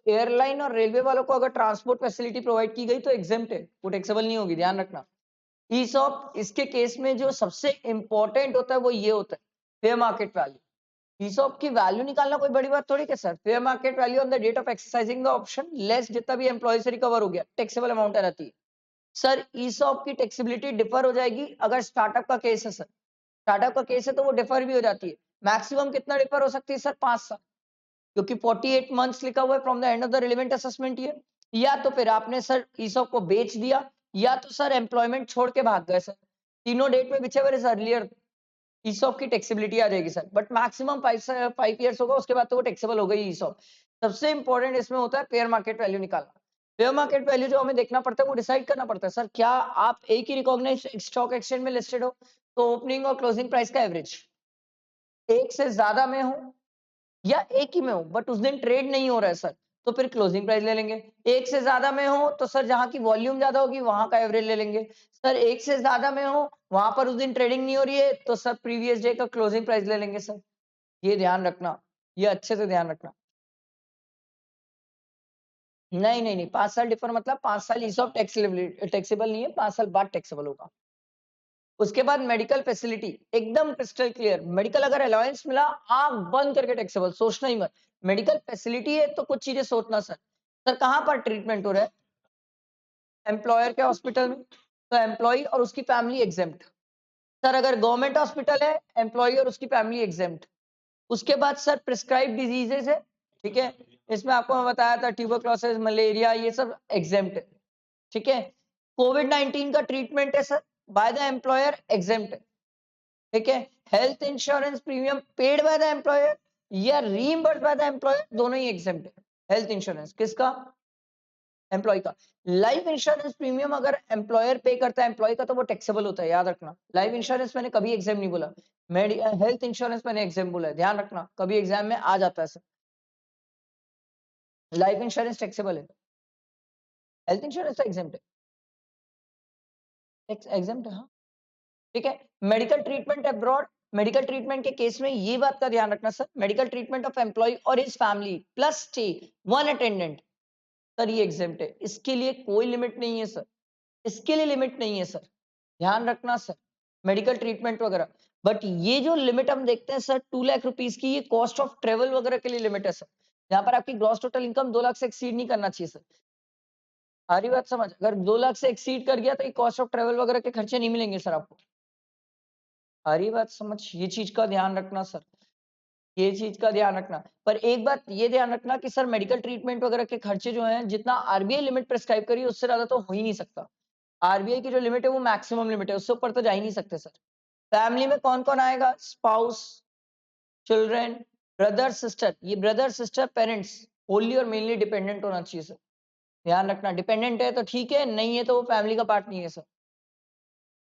एयरलाइन और रेलवे वालों को अगर ट्रांसपोर्ट फैसिलिटी प्रोवाइड की गई तो एग्जेम्प्ट है, वो टैक्सेबल नहीं होगी, ध्यान रखना। ईसॉप इसके केस में जो सबसे इंपॉर्टेंट होता है वो ये होता है फेयर मार्केट वैल्यू। ईसॉप की वैल्यू निकालना कोई बड़ी बात थोड़ी है sir. Fair market value on the date of exercising the option less जितना भी एम्प्लॉय से रिकवर हो गया टैक्सेबल अमाउंट आ जाती है सर। ईसॉप की टैक्सेबिलिटी डिफर हो जाएगी अगर स्टार्टअप का केस है सर। स्टार्टअप का केस है तो वो डिफर भी हो जाती है। मैक्सिमम कितना डिफर हो सकती है सर? 5 साल, क्योंकि 48 मंथ्स लिखा हुआ है from the end of the relevant assessment year. या तो फिर आपने सर ईसॉप को बेच दिया या तो सर एम्प्लॉयमेंट छोड़ के भाग गए सर, तीनों डेट में विचेवर इज अर्लियर ईसॉप की टैक्सेबिलिटी आ जाएगी सर। बट मैक्सिमम 5 ईयर्स होगा, उसके बाद तो वो टैक्सेबल हो गई ईसॉप। सबसे इंपॉर्टेंट इसमें होता है फेयर मार्केट वैल्यू निकालना। फेयर मार्केट वैल्यू जो हमें देखना पड़ता है वो डिसाइड करना पड़ता है सर, क्या आप एक ही रिकॉग्नाइज्ड स्टॉक एक्सचेंज में लिस्टेड हो तो ओपनिंग और क्लोजिंग प्राइस का एवरेज एक से ज्यादा में हो या एक ही में हो बट उस दिन ट्रेड नहीं हो रहा है सर तो फिर क्लोजिंग प्राइस ले लेंगे। एक से ज्यादा में हो तो सर जहां की वॉल्यूम ज्यादा होगी वहां का एवरेज ले लेंगे। सर एक से ज्यादा में हो वहां पर उस दिन ट्रेडिंग नहीं हो रही है तो सर प्रीवियस डे का क्लोजिंग प्राइस ले लेंगे सर। ये ध्यान रखना, ये अच्छे से ध्यान रखना। नहीं नहीं नहीं, 5 साल डिफर मतलब 5 साल ईसॉप टैक्सेबल नहीं है, 5 साल बाद टैक्सेबल होगा। उसके बाद मेडिकल फैसिलिटी एकदम क्रिस्टल क्लियर। मेडिकल अगर अलाउंस मिला आंख बंद करके टैक्सेबल, सोचना ही मत। मेडिकल फैसिलिटी है तो कुछ चीजें सोचना सर। सर कहाँ पर ट्रीटमेंट हो रहा है? एम्प्लॉयर के हॉस्पिटल में तो एम्प्लॉय और उसकी फैमिली एग्जेम्प्ट। सर अगर गवर्नमेंट हॉस्पिटल है एम्प्लॉय और उसकी फैमिली एग्जेम्प्ट। उसके बाद सर प्रिस्क्राइब डिजीजेस है, ठीक है, इसमें आपको मैं बताया था ट्यूबरक्लोसिस, मलेरिया, ये सब एग्जेम्प्ट है। ठीक है, कोविड-19 का ट्रीटमेंट है sir by the employer exempt है। ठीक है, health insurance premium paid by the employer या रीइंबर्स्ड बाय द एम्प्लॉयर दोनों ही एग्जेम्प्ट है। हेल्थ इंश्योरेंस किसका? एम्प्लॉय का। लाइफ इंश्योरेंस प्रीमियम अगर एम्प्लॉयर पे करता है एम्प्लॉय का तो वो टैक्सेबल होता है, याद रखना। लाइफ इंश्योरेंस मैंने कभी एग्जाम नहीं बोला, हेल्थ इंश्योरेंस मैंने एग्जाम बोला है, ध्यान रखना, कभी एग्जाम में आ जाता है सर। लाइफ इंश्योरेंस टैक्सेबल है, हेल्थ इंश्योरेंस तो एग्जाम है, एग्जाम है, हाँ ठीक है। Medical treatment abroad, medical treatment के केस में ये बात का ध्यान रखना sir, medical treatment of employee और his family plus stay one attendant, sir ये एग्जाम्प्ट है, इसके लिए कोई लिमिट नहीं है सर, इसके लिए लिमिट नहीं है सर, ध्यान रखना सर, मेडिकल ट्रीटमेंट वगैरह। बट ये जो लिमिट हम देखते हैं सर 2 लाख रुपीज की, ये कॉस्ट ऑफ ट्रेवल वगैरह के लिए लिमिट है सर, जहां पर आपकी ग्रॉस टोटल इनकम 2 लाख से एक्सीड नहीं करना चाहिए सर। सारी बात समझ, अगर 2 लाख से एक्सीड कर गया तो ये कॉस्ट ऑफ ट्रेवल वगैरह के खर्चे नहीं मिलेंगे सर आपको। सारी बात समझ, ये चीज का ध्यान रखना सर, ये चीज का ध्यान रखना। पर एक बात ये ध्यान रखना कि सर मेडिकल ट्रीटमेंट वगैरह के खर्चे जो हैं, जितना आरबीआई लिमिट प्रेस्क्राइब करी उससे ज्यादा तो हो ही नहीं सकता। आरबीआई की जो लिमिट है वो मैक्सिमम लिमिट है, उससे ऊपर तो जा ही नहीं सकते सर। फैमिली में कौन कौन आएगा? स्पाउस, चिल्ड्रन, ब्रदर सिस्टर, ये ब्रदर सिस्टर पेरेंट्स होली और मेनली डिपेंडेंट होना चाहिए सर, ध्यान रखना। डिपेंडेंट है तो ठीक है, नहीं है तो वो फैमिली का पार्ट नहीं है सर।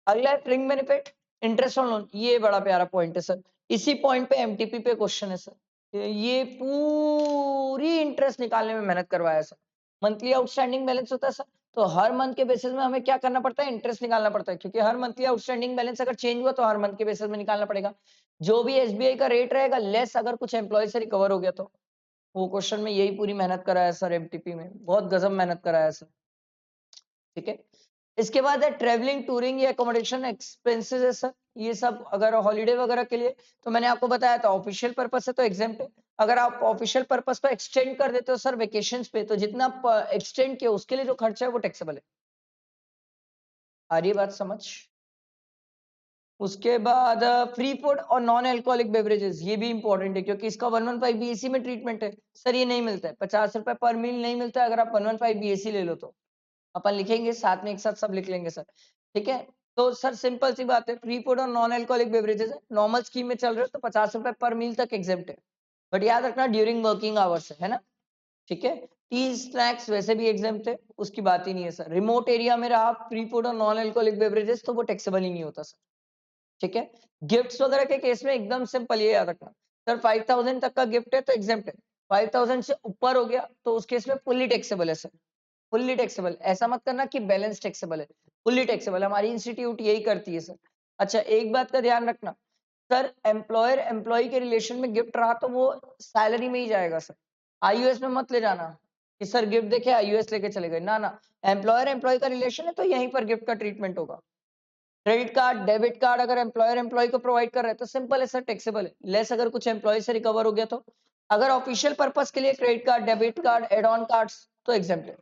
अगला है फ्रिंग बेनिफिट, इंटरेस्ट ऑन लोन, ये बड़ा प्यारा पॉइंट है सर, इसी पॉइंट पे एमटीपी पे क्वेश्चन है सर, ये पूरी इंटरेस्ट निकालने में मेहनत करवाया सर। मंथली आउटस्टैंडिंग बैलेंस होता है सर, तो हर मंथ के बेसिस में हमें क्या करना पड़ता है? इंटरेस्ट निकालना पड़ता है, क्योंकि हर मंथली आउटस्टैंडिंग बैलेंस अगर चेंज हुआ तो हर मंथ के बेसिस में निकालना पड़ेगा। जो भी एसबीआई का रेट रहेगा लेस अगर कुछ एम्प्लॉय से रिकवर हो गया तो। वो क्वेश्चन में यही पूरी मेहनत कराया सर, एमटीपी में बहुत गजब मेहनत कराया सर, ठीक है। इसके बाद है ट्रेवलिंग, टूरिंग या एकोमोडेशन एक्सपेंसेस है सर, ये सब अगर हॉलिडे वगैरह के लिए, तो मैंने आपको बताया था ऑफिशियल पर्पस से तो एग्जेम्प्ट है। अगर आप ऑफिशियल पर्पस को एक्सटेंड कर देते हो सर वेकेशंस पे, तो जितना एक्सटेंड किया उसके लिए जो खर्चा है वो टैक्सेबल है। आ रही है बात समझ? उसके बाद फ्री फूड और नॉन अल्कोहलिक बेवरेजेस, ये भी इंपॉर्टेंट है क्योंकि इसका 115 बीएससी में ट्रीटमेंट है सर, ये नहीं मिलता है, 50 रुपए पर मील नहीं मिलता है अगर आप 115 बीएससी ले लो तो। अपन लिखेंगे साथ में, एक साथ सब लिख लेंगे सर, ठीक है। तो सर सिंपल सी बात है, फ्री फूड और नॉन अल्कोहलिक बेवरेजेस है, नॉर्मल स्कीम में चल रहे हो तो 50 रुपए पर मील तक एग्जेम्प्ट है, बट याद रखना ड्यूरिंग वर्किंग आवर्स है ना, ठीक है। टी स्नैक्स वैसे भी एग्जेम्प्ट है, उसकी बात ही नहीं है सर। रिमोट एरिया में रहा फ्री फूड और नॉन अल्कोहलिक बेवरेजेस तो वो टैक्सेबल ही नहीं होता सर, ठीक है। गिफ्ट्स वगैरह के केस में एकदम सिंपल, ये याद रखना सर, 5000 तक का गिफ्ट है तो एग्जेम्प्ट है, 5000 से ऊपर हो गया तो उस केस में फुल्ली टैक्सेबल है सर, फुल्ली टैक्सेबल। ऐसा मत करना कि बैलेंस टैक्सेबल है, फुल्ली टैक्सेबल, हमारी इंस्टीट्यूट यही करती है सर। अच्छा एक बात का ध्यान रखना सर, एम्प्लॉयर एम्प्लॉय के रिलेशन में गिफ्ट रहा तो वो सैलरी में ही जाएगा सर, आईयूएस में मत ले जाना कि सर गिफ्ट देखे आईयूएस लेके चले गए, ना ना, एम्प्लॉयर एम्प्लॉय का रिलेशन है तो यहीं पर गिफ्ट का ट्रीटमेंट होगा। क्रेडिट कार्ड, डेबिट कार्ड अगर एम्प्लॉयर एम्प्लॉय को प्रोवाइड कर रहा है तो सिंपल है सर, टैक्सेबल है, लेस अगर कुछ एम्प्लॉय से रिकवर हो गया तो। अगर ऑफिशियल पर्पस के लिए credit card, debit card, add on cards तो एग्जेम्प्ट है।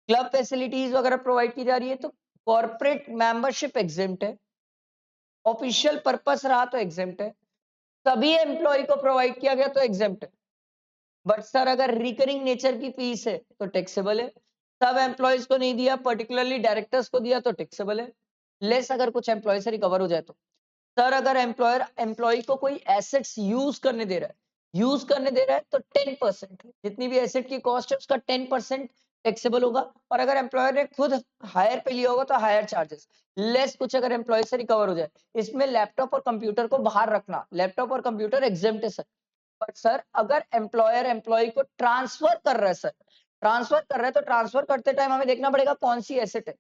क्लब फैसिलिटीज वगैरह प्रोवाइड की जा रही है तो कॉर्पोरेट मेंबरशिप एग्जेम्प्ट है, ऑफिशियल पर्पस रहा तो एग्जेम्प्ट है, सभी एम्प्लॉय को प्रोवाइड किया गया तो एग्जेम्प्ट है। बट सर अगर रिकरिंग नेचर की फीस है तो टैक्सेबल है, सब एम्प्लॉयज को नहीं दिया, पर्टिकुलरली डायरेक्टर्स को दिया तो टैक्सेबल है, लेस अगर कुछ एम्प्लॉय से रिकवर हो जाए तो। सर अगर एम्प्लॉयर एम्प्लॉय को कोई एसेट्स यूज करने दे रहा है, यूज करने दे रहा है तो 10%, जितनी भी एसेट की कॉस्ट है उसका 10% टैक्सेबल होगा, और अगर एम्प्लॉयर ने खुद हायर पे लिया होगा तो हायर चार्जेस, लेस कुछ अगर एम्प्लॉय से रिकवर हो जाए। इसमें लैपटॉप और कंप्यूटर को बाहर रखना, लैपटॉप और कंप्यूटर एग्जेम्प्ट है सर। बट सर अगर एम्प्लॉयर एम्प्लॉय को ट्रांसफर कर रहा है सर, ट्रांसफर कर रहा है तो ट्रांसफर करते टाइम हमें देखना पड़ेगा कौन सी एसेट है।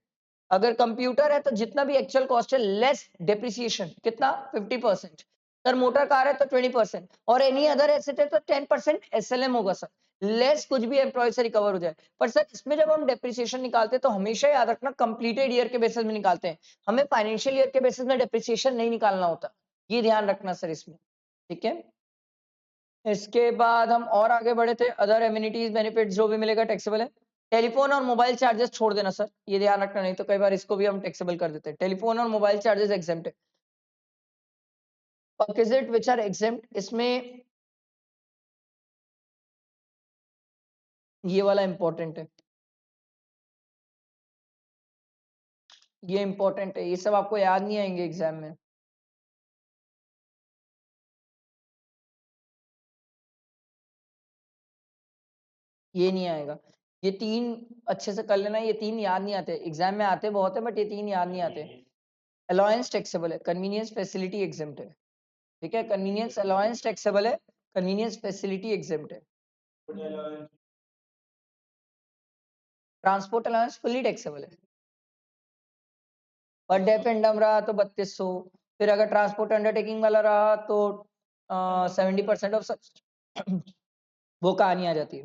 अगर कंप्यूटर है तो जितना भी एक्चुअल कॉस्ट है लेस डेप्रिसिएशन, कितना? 50%। सर मोटर कार है तो 20%, और एनी अदर एसेट है तो 10% एसएलएम होगा सर, लेस कुछ भी एम्प्लॉय से रिकवर हो जाए। पर सर इसमें जब हम डेप्रिसिएशन निकालते हैं तो हमेशा याद रखना कंप्लीटेड ईयर के बेसिस में निकालते हैं, हमें फाइनेंशियल ईयर के बेसिस में डेप्रिसिएशन नहीं निकालना होता, ये ध्यान रखना सर इसमें, ठीक है। इसके बाद हम और आगे बढ़े थे, अदर एमिनिटीज बेनिफिट्स जो भी मिलेगा टैक्सेबल है। टेलीफोन और मोबाइल चार्जेस छोड़ देना सर, ये ध्यान रखना, नहीं तो कई बार इसको भी हम टैक्सेबल कर देते हैं। टेलीफोन और मोबाइल चार्जेस एग्जेम्प्ट है। परक्विजिट व्हिच आर एग्जेम्प्ट, इसमें ये वाला इंपॉर्टेंट है, ये इंपॉर्टेंट है, ये सब आपको याद नहीं आएंगे एग्जाम में। ये नहीं आएगा। ये 3 अच्छे से कर लेना, ये 3 याद नहीं आते, एग्जाम में आते बहुत है बट ये 3 याद नहीं आते। अलाउंस टैक्सेबल है, कन्वीनियंस फैसिलिटी एग्जेम्प्ट है, ठीक है। कन्वीनियंस अलाउंस टैक्सेबल है, कन्वीनियंस फैसिलिटी एग्जेम्प्ट है। ट्रांसपोर्ट अलाउंस फुल्ली टैक्सेबल है। पर डे पेंडम रहा तो 3200, फिर अगर ट्रांसपोर्ट अंडरटेकिंग वाला रहा तो 70% ऑफ वो कहानी आ जाती है।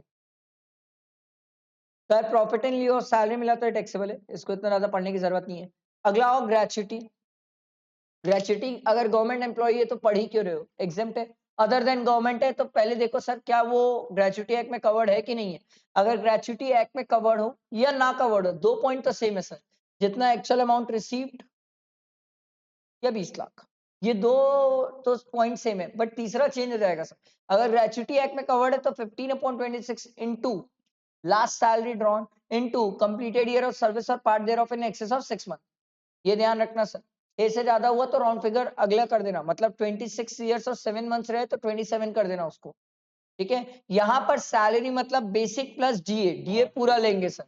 Sir profit and Leo salary मिला तो टैक्सेबल है, इसको इतना ज्यादा पढ़ने की जरूरत नहीं है। अगला हो ग्रेचुटी। ग्रेचुटी अगर गवर्नमेंट एम्प्लॉई है तो पढ़ ही क्यों रहे हो, एग्जेम्प्ट है। अदर देन गवर्नमेंट है तो पहले देखो सर क्या वो ग्रेचुटी एक्ट में कवर्ड है कि नहीं है। अगर ग्रेचुटी एक्ट में कवर्ड हो या ना कवर्ड हो, 2 पॉइंट तो सेम है सर, जितना एक्चुअल अमाउंट रिसीव्ड या 20 लाख, ये दो तो पॉइंट सेम है, बट तीसरा चेंज हो जाएगा सर। अगर ग्रेचुटी एक्ट में कवर्ड है तो 15/26 into last salary drawn into completed year of service और part thereof in excess of 6 month. ये ध्यान रखना सर, ए से ज्यादा हुआ तो राउंड फिगर अगला कर देना, मतलब 26 ईयर्स और 7 मंथ्स रहे तो 27 कर देना उसको, ठीक है। यहाँ पर सैलरी मतलब बेसिक प्लस डीए, डीए पूरा लेंगे सर,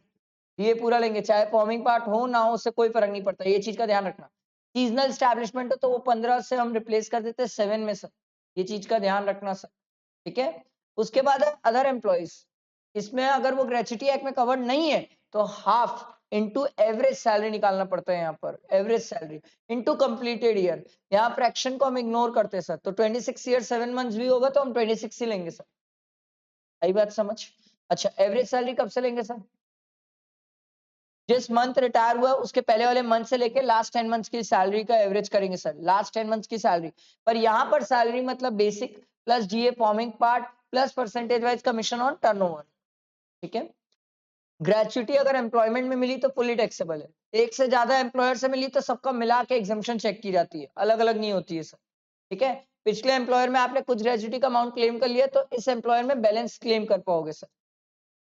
डीए पूरा लेंगे, चाहे फॉर्मिंग पार्ट हो ना हो उससे कोई फर्क नहीं पड़ता, ये चीज का ध्यान रखना। सीजनल स्टैब्लिशमेंट हो तो वो 15 से हम रिप्लेस कर देते हैं 7 में सर, ये चीज का ध्यान रखना सर, ठीक है। उसके बाद अदर एम्प्लॉइज, इसमें अगर वो ग्रेचुटी एक्ट में कवर्ड नहीं है तो हाफ इनटू एवरेज सैलरी निकालना पड़ता है, यहाँ पर average salary into completed year. यहाँ फ्रैक्शन को हम इग्नोर करते हैं सर, तो 26 ईयर 7 मंथ्स भी होगा तो हम 26 ही लेंगे सर, आई बात समझ। अच्छा एवरेज सैलरी कब से लेंगे सर, जिस मंथ रिटायर हुआ उसके पहले वाले मंथ से लेके लास्ट 10 मंथ्स की सैलरी का एवरेज करेंगे सर, लास्ट 10 मंथ्स की सैलरी। पर यहाँ पर सैलरी मतलब basic plus DA forming part plus percentage wise commission on turnover, ठीक है। ग्रेचुटी अगर एम्प्लॉयमेंट में मिली तो फुली टैक्सेबल है, एक से ज्यादा एम्प्लॉयर से मिली तो सबका मिला के एग्जम्पशन चेक की जाती है, अलग अलग नहीं होती है सर, ठीक है। पिछले एम्प्लॉयर में आपने कुछ ग्रेचुटी का अमाउंट क्लेम कर लिया तो इस एम्प्लॉयर में बैलेंस क्लेम कर पाओगे सर।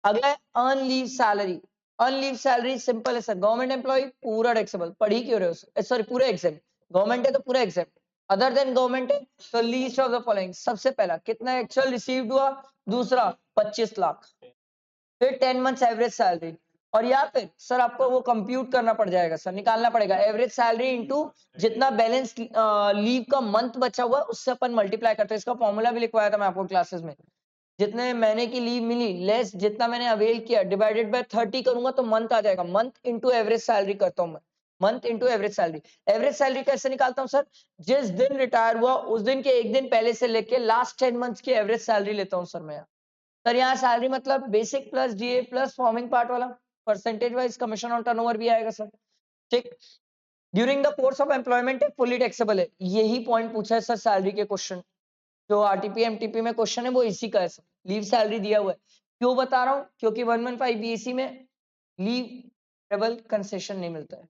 अगला है earn leave salary. Earn leave salary simple है सर, गवर्नमेंट एम्प्लॉय पूरा टैक्सेबल, पढ़ी क्यों रहे हो सॉरी पूरा एग्जेम्प्ट, गवर्नमेंट है तो पूरा एग्जेम्प्ट, अदर देन गवर्नमेंट है तो लीस्ट ऑफ द फॉलोइंग, सबसे पहला कितना एक्चुअल रिसीव्ड हुआ, दूसरा 25 लाख, फिर 10 मंथ्स एवरेज सैलरी, और यहाँ पे सर आपको वो कंप्यूट करना पड़ जाएगा सर, निकालना पड़ेगा एवरेज सैलरी इनटू जितना बैलेंस लीव का मंथ बचा हुआ उससे अपन मल्टीप्लाई करते हैं, इसका फॉर्मूला भी लिखवाया था मैं आपको क्लासेस में। जितने महीने की लीव मिली लेस जितना मैंने अवेल किया डिवाइडेड बाय 30 करूंगा तो मंथ आ जाएगा, मंथ इनटू एवरेज सैलरी करता हूं मैं, month into average salary. Average salary कैसे निकालता हूं सर, जिस दिन रिटायर हुआ उस दिन के एक दिन पहले से लेके लास्ट 10 मंथ्स की एवरेज सैलरी लेता हूं सर मैं। सर यहाँ सैलरी मतलब basic plus DA plus forming part वाला, percentage wise commission on turnover भी आएगा सर, ठीक। During the course of employment fully taxable है, यही पॉइंट पूछा है सर सैलरी के क्वेश्चन, जो आरटीपी एमटीपी में क्वेश्चन है वो इसी का है सर, लीव सैलरी दिया हुआ है। क्यों बता रहा हूँ, क्योंकि 115 बीएससी में लीव ट्रेवल कंसेशन नहीं मिलता है,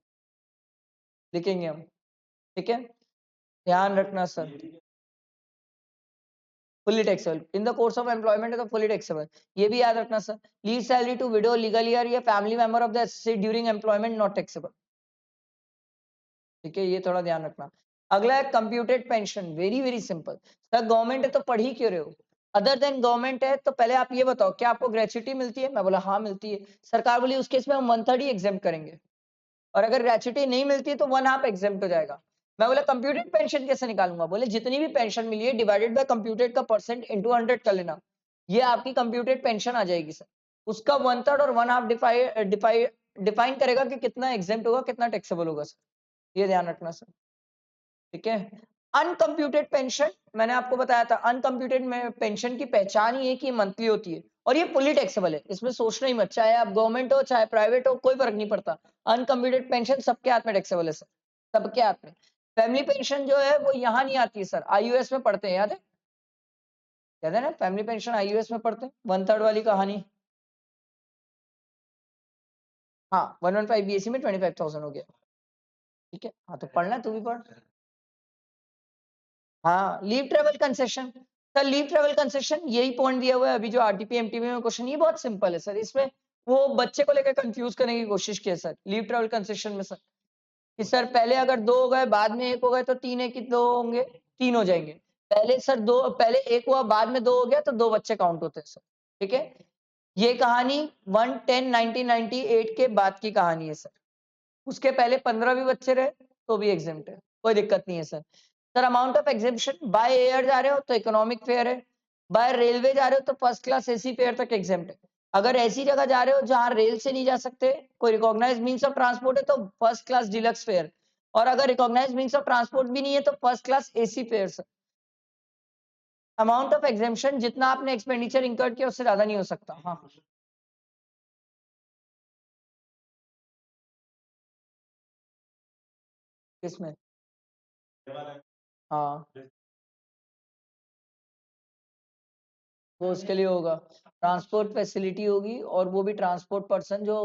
लिखेंगे हम, ठीक है, ध्यान रखना sir. Fully taxable in the course of employment है तो फुली टैक्सेबल, ये भी याद रखना sir. Leave salary to widow legal heir या family member of the associate during employment not taxable, ठीक है, ये थोड़ा ध्यान रखना। अगला है computed pension, very very simple sir, government है तो पढ़ ही क्यों रहे हो, अदर देन गवर्नमेंट है तो पहले आप ये बताओ क्या आपको ग्रेचुटी मिलती है, मैं बोला हाँ मिलती है, सरकार बोली उस केस में हम 1/3 ही एग्जाम करेंगे, और अगर ग्रेचुटी नहीं मिलती है तो 1/2 एग्जाम हो जाएगा। मैं बोला कंप्यूटेड पेंशन कैसे निकालूंगा, बोले जितनी भी पेंशन मिली है डिवाइडेड बाय कंप्यूटेड का परसेंट इनटू 100 कर लेना, ये आपकी कंप्यूटेड पेंशन आ जाएगी सर। उसका 1/3 और 1/2 डिफाइन करेगा कि कितना एग्जाम होगा कितना टैक्सेबल होगा सर, ये ध्यान रखना सर, ठीक है। अनकंप्यूटेड पेंशन मैंने आपको बताया था, अनकंप्यूटेड में पेंशन की पहचान ही है कि मंथली होती है और ये फुली टैक्सेबल है, इसमें सोचना ही मत, चाहे आप गवर्नमेंट हो चाहे प्राइवेट हो कोई फर्क नहीं पड़ता, अनकंप्यूटेड पेंशन सबके हाथ में टैक्सेबल है सर, सबके हाथ में। फैमिली पेंशन जो है वो यहाँ नहीं आती है सर, आईयूएस में पढ़ते हैं, याद है ना, फैमिली पेंशन आईयूएस में पढ़ते हैं, 1/3 वाली कहानी। हाँ 115 बीएससी में 25,000 हो गया, ठीक है, हाँ तो पढ़ना तू भी पढ़। हाँ leave travel concession, sir leave travel concession यही पॉइंट दिया हुआ है अभी जो आरटीपी एमटीपी में क्वेश्चन, ये बहुत सिंपल है सर, इसमें वो बच्चे को लेकर कंफ्यूज करने की कोशिश की है सर, लीव ट्रेवल कंसेशन में सर कि सर पहले अगर 2 हो गए बाद में 1 हो गए तो 3 है कि 2 होंगे, 3 हो जाएंगे, पहले सर 2 पहले 1 हुआ बाद में 2 हो गया तो 2 बच्चे काउंट होते हैं सर, ठीक है। ये कहानी 1/10/1998 के बाद की कहानी है सर। उसके पहले 15 भी बच्चे रहे तो भी एग्जेम्प्ट है, कोई दिक्कत नहीं है sir. Sir amount of exemption, by air जा रहे हो तो इकोनॉमिक फेयर है, बाय रेलवे जा रहे हो तो फर्स्ट क्लास एसी फेयर तक एग्जेम्प्ट है। अगर ऐसी जगह जा रहे हो जहां रेल से नहीं जा सकते, कोई रिकॉग्नाइज्ड मींस ऑफ ट्रांसपोर्ट है तो फर्स्ट क्लास डिलक्स फेयर, और अगर रिकॉग्नाइज्ड मींस ऑफ ट्रांसपोर्ट भी नहीं है तो first class AC fair sir. Amount of exemption जितना आपने एक्सपेंडिचर इंकर किया उससे ज्यादा नहीं हो सकता। हाँ किसमें? हाँ वो उसके लिए होगा, ट्रांसपोर्ट फैसिलिटी होगी, और वो भी ट्रांसपोर्ट पर्सन जो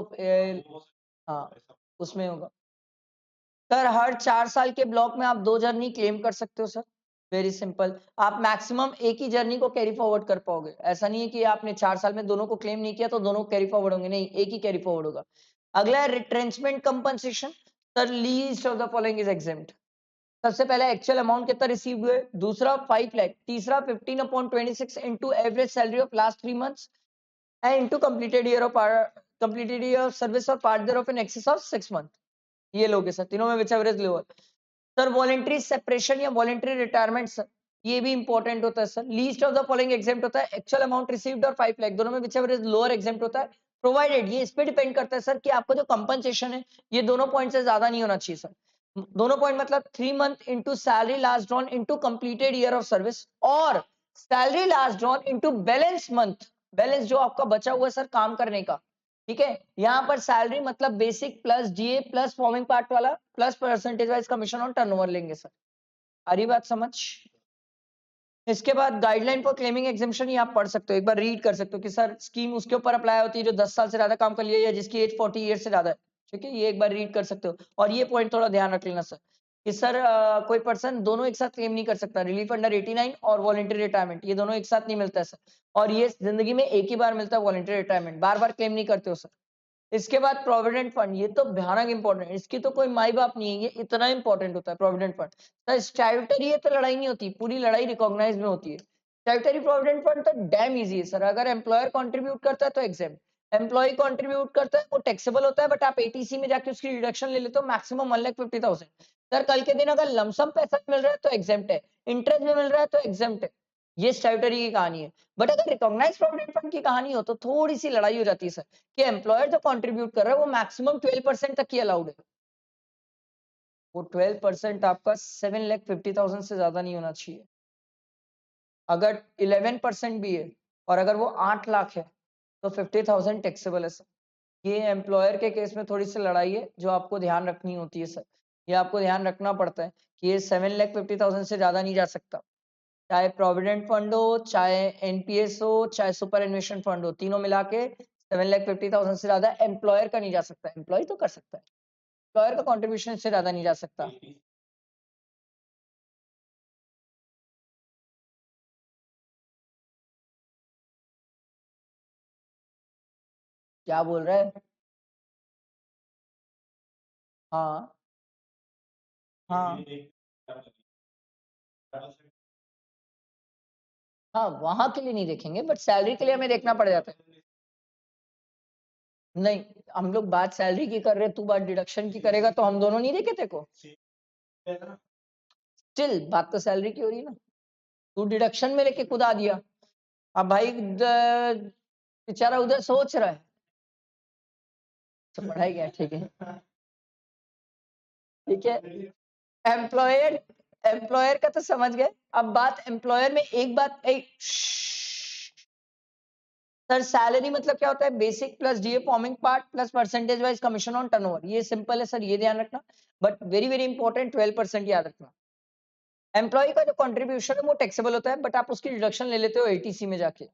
हाँ उसमें होगा। सर हर 4 साल के ब्लॉक में आप 2 जर्नी क्लेम कर सकते हो सर। वेरी सिंपल, आप मैक्सिमम एक ही जर्नी को कैरी फॉरवर्ड कर पाओगे। ऐसा नहीं है कि आपने 4 साल में दोनों को क्लेम नहीं किया तो दोनों कैरी फॉरवर्ड होंगे, नहीं, एक ही कैरी फॉरवर्ड होगा। अगला है retrenchment compensation. Sir least of the following is exempt. सबसे पहले एक्चुअल अमाउंट कितना रिसीव हुए, दूसरा 5 लाख, तीसरा 15/26 into average salary of last 3 months and into completed year of service और part thereof in excess of 6 month. ये लोगे sir, तीनों में which average lower. Sir voluntary separation या वॉलंटरी रिटायरमेंट सर, ये भी इंपॉर्टेंट होता है sir. Least of the following exempt होता है, एक्चुअल अमाउंट रिसीव्ड और 5 लाख, दोनों में विच एवरेज लोअर एग्जेम्प्ट होता है। प्रोवाइडेड, ये इस पे डिपेंड करता है सर कि आपको जो कंपनसेशन है ये दोनों पॉइंट से ज्यादा नहीं होना चाहिए सर। दोनों पॉइंट मतलब 3 month into salary last drawn into completed year of service, और salary last drawn into balance month, balance जो आपका बचा हुआ है सर काम करने का। ठीक है, यहाँ पर सैलरी मतलब basic plus DA plus forming part वाला plus percentage wise commission on turnover लेंगे सर। आ रही बात समझ? इसके बाद गाइडलाइन फॉर क्लेमिंग एग्जेम्पशन ये आप पढ़ सकते हो, एक बार रीड कर सकते हो कि सर स्कीम उसके ऊपर अप्लाई होती है जो 10 साल से ज्यादा काम कर लिया या जिसकी एज 40 ईयर से ज्यादा है। ठीक है, ये एक बार रीड कर सकते हो, और ये पॉइंट थोड़ा ध्यान रख लेना सर कि सर कोई पर्सन दोनों एक साथ क्लेम नहीं कर सकता, रिलीफ अंडर 89 और वॉलंटरी रिटायरमेंट ये दोनों एक साथ नहीं मिलता है सर, और ये जिंदगी में एक ही बार मिलता है वॉलंटरी रिटायरमेंट, बार बार क्लेम नहीं करते हो सर। इसके बाद प्रोविडेंट फंड, ये तो भयानक इंपॉर्टेंट है, इसकी तो कोई माई बाप नहीं है, ये इतना इंपॉर्टेंट होता है प्रोविडेंट फंड। सर स्टैट्यूटरी है तो लड़ाई नहीं होती, पूरी लड़ाई रिकॉग्नाइज में होती है। स्टैट्यूटरी प्रोविडेंट फंड तो डैम इजी है सर, अगर एम्प्लॉयर कंट्रीब्यूट करता है तो एग्जेम्प्ट, एम्प्लॉय कंट्रीब्यूट करता है वो टैक्सेबल होता है, बट आप एटीसी में जाके उसकी डिडक्शन ले लेते हो मैक्सिमम 1,50,000। सर कल के दिन अगर लमसम पैसा मिल रहा है तो एग्जेम्प्ट है, इंटरेस्ट भी मिल रहा है तो एग्जेम्प्ट है। ये स्टैट्यूटरी की कहानी है। बट अगर रिकॉग्नाइज प्रोविडेंट फंड की कहानी हो तो थोड़ी सी लड़ाई हो जाती है सर, कि एम्प्लॉयर जो कंट्रीब्यूट कर रहा है वो मैक्सिमम 12% तक ही अलाउड है। वो 12% आपका 7,50,000 से ज्यादा नहीं होना चाहिए। अगर 11% भी है और अगर वो 8 लाख है तो 50,000 टैक्सेबल है सर। ये एम्प्लॉयर के केस में थोड़ी सी लड़ाई है जो आपको ध्यान रखनी होती है सर, ये आपको ध्यान रखना पड़ता है कि ये 7,50,000 से ज्यादा नहीं जा सकता। चाहे प्रोविडेंट फंड हो, चाहे एनपीएस हो, चाहे सुपर एन्वेशन फंड हो, तीनों मिला के 7,50,000 से ज्यादा एम्प्लॉयर का नहीं जा सकता। एम्प्लॉय तो कर सकता है, एम्प्लॉयर का कॉन्ट्रीब्यूशन से ज्यादा नहीं जा सकता। क्या बोल रहा है? हाँ हाँ हाँ, वहां के लिए नहीं देखेंगे बट सैलरी के लिए हमें देखना पड़ जाता है। नहीं, हम लोग बात सैलरी की कर रहे हैं, तू बात डिडक्शन की करेगा तो हम दोनों नहीं देखे तेरे को। स्टिल बात तो सैलरी की हो रही है ना, तू डिडक्शन में लेके कुदा दिया। अब भाई बेचारा उधर सोच रहा है तो पढ़ाई क्या, ठीक है। ठीक है, एम्प्लॉयर, एम्प्लॉयर का तो समझ गए। अब बात एम्प्लॉयर में एक बात, एक सर सैलरी मतलब क्या होता है, basic plus DA forming part plus percentage wise commission on turnover, ये सिंपल है सर, ये ध्यान रखना। बट वेरी वेरी इंपॉर्टेंट 12% याद रखना। एम्प्लॉय का जो कंट्रीब्यूशन है वो टैक्सेबल होता है, बट आप उसकी डिडक्शन ले लेते हो एटीसी में जाके,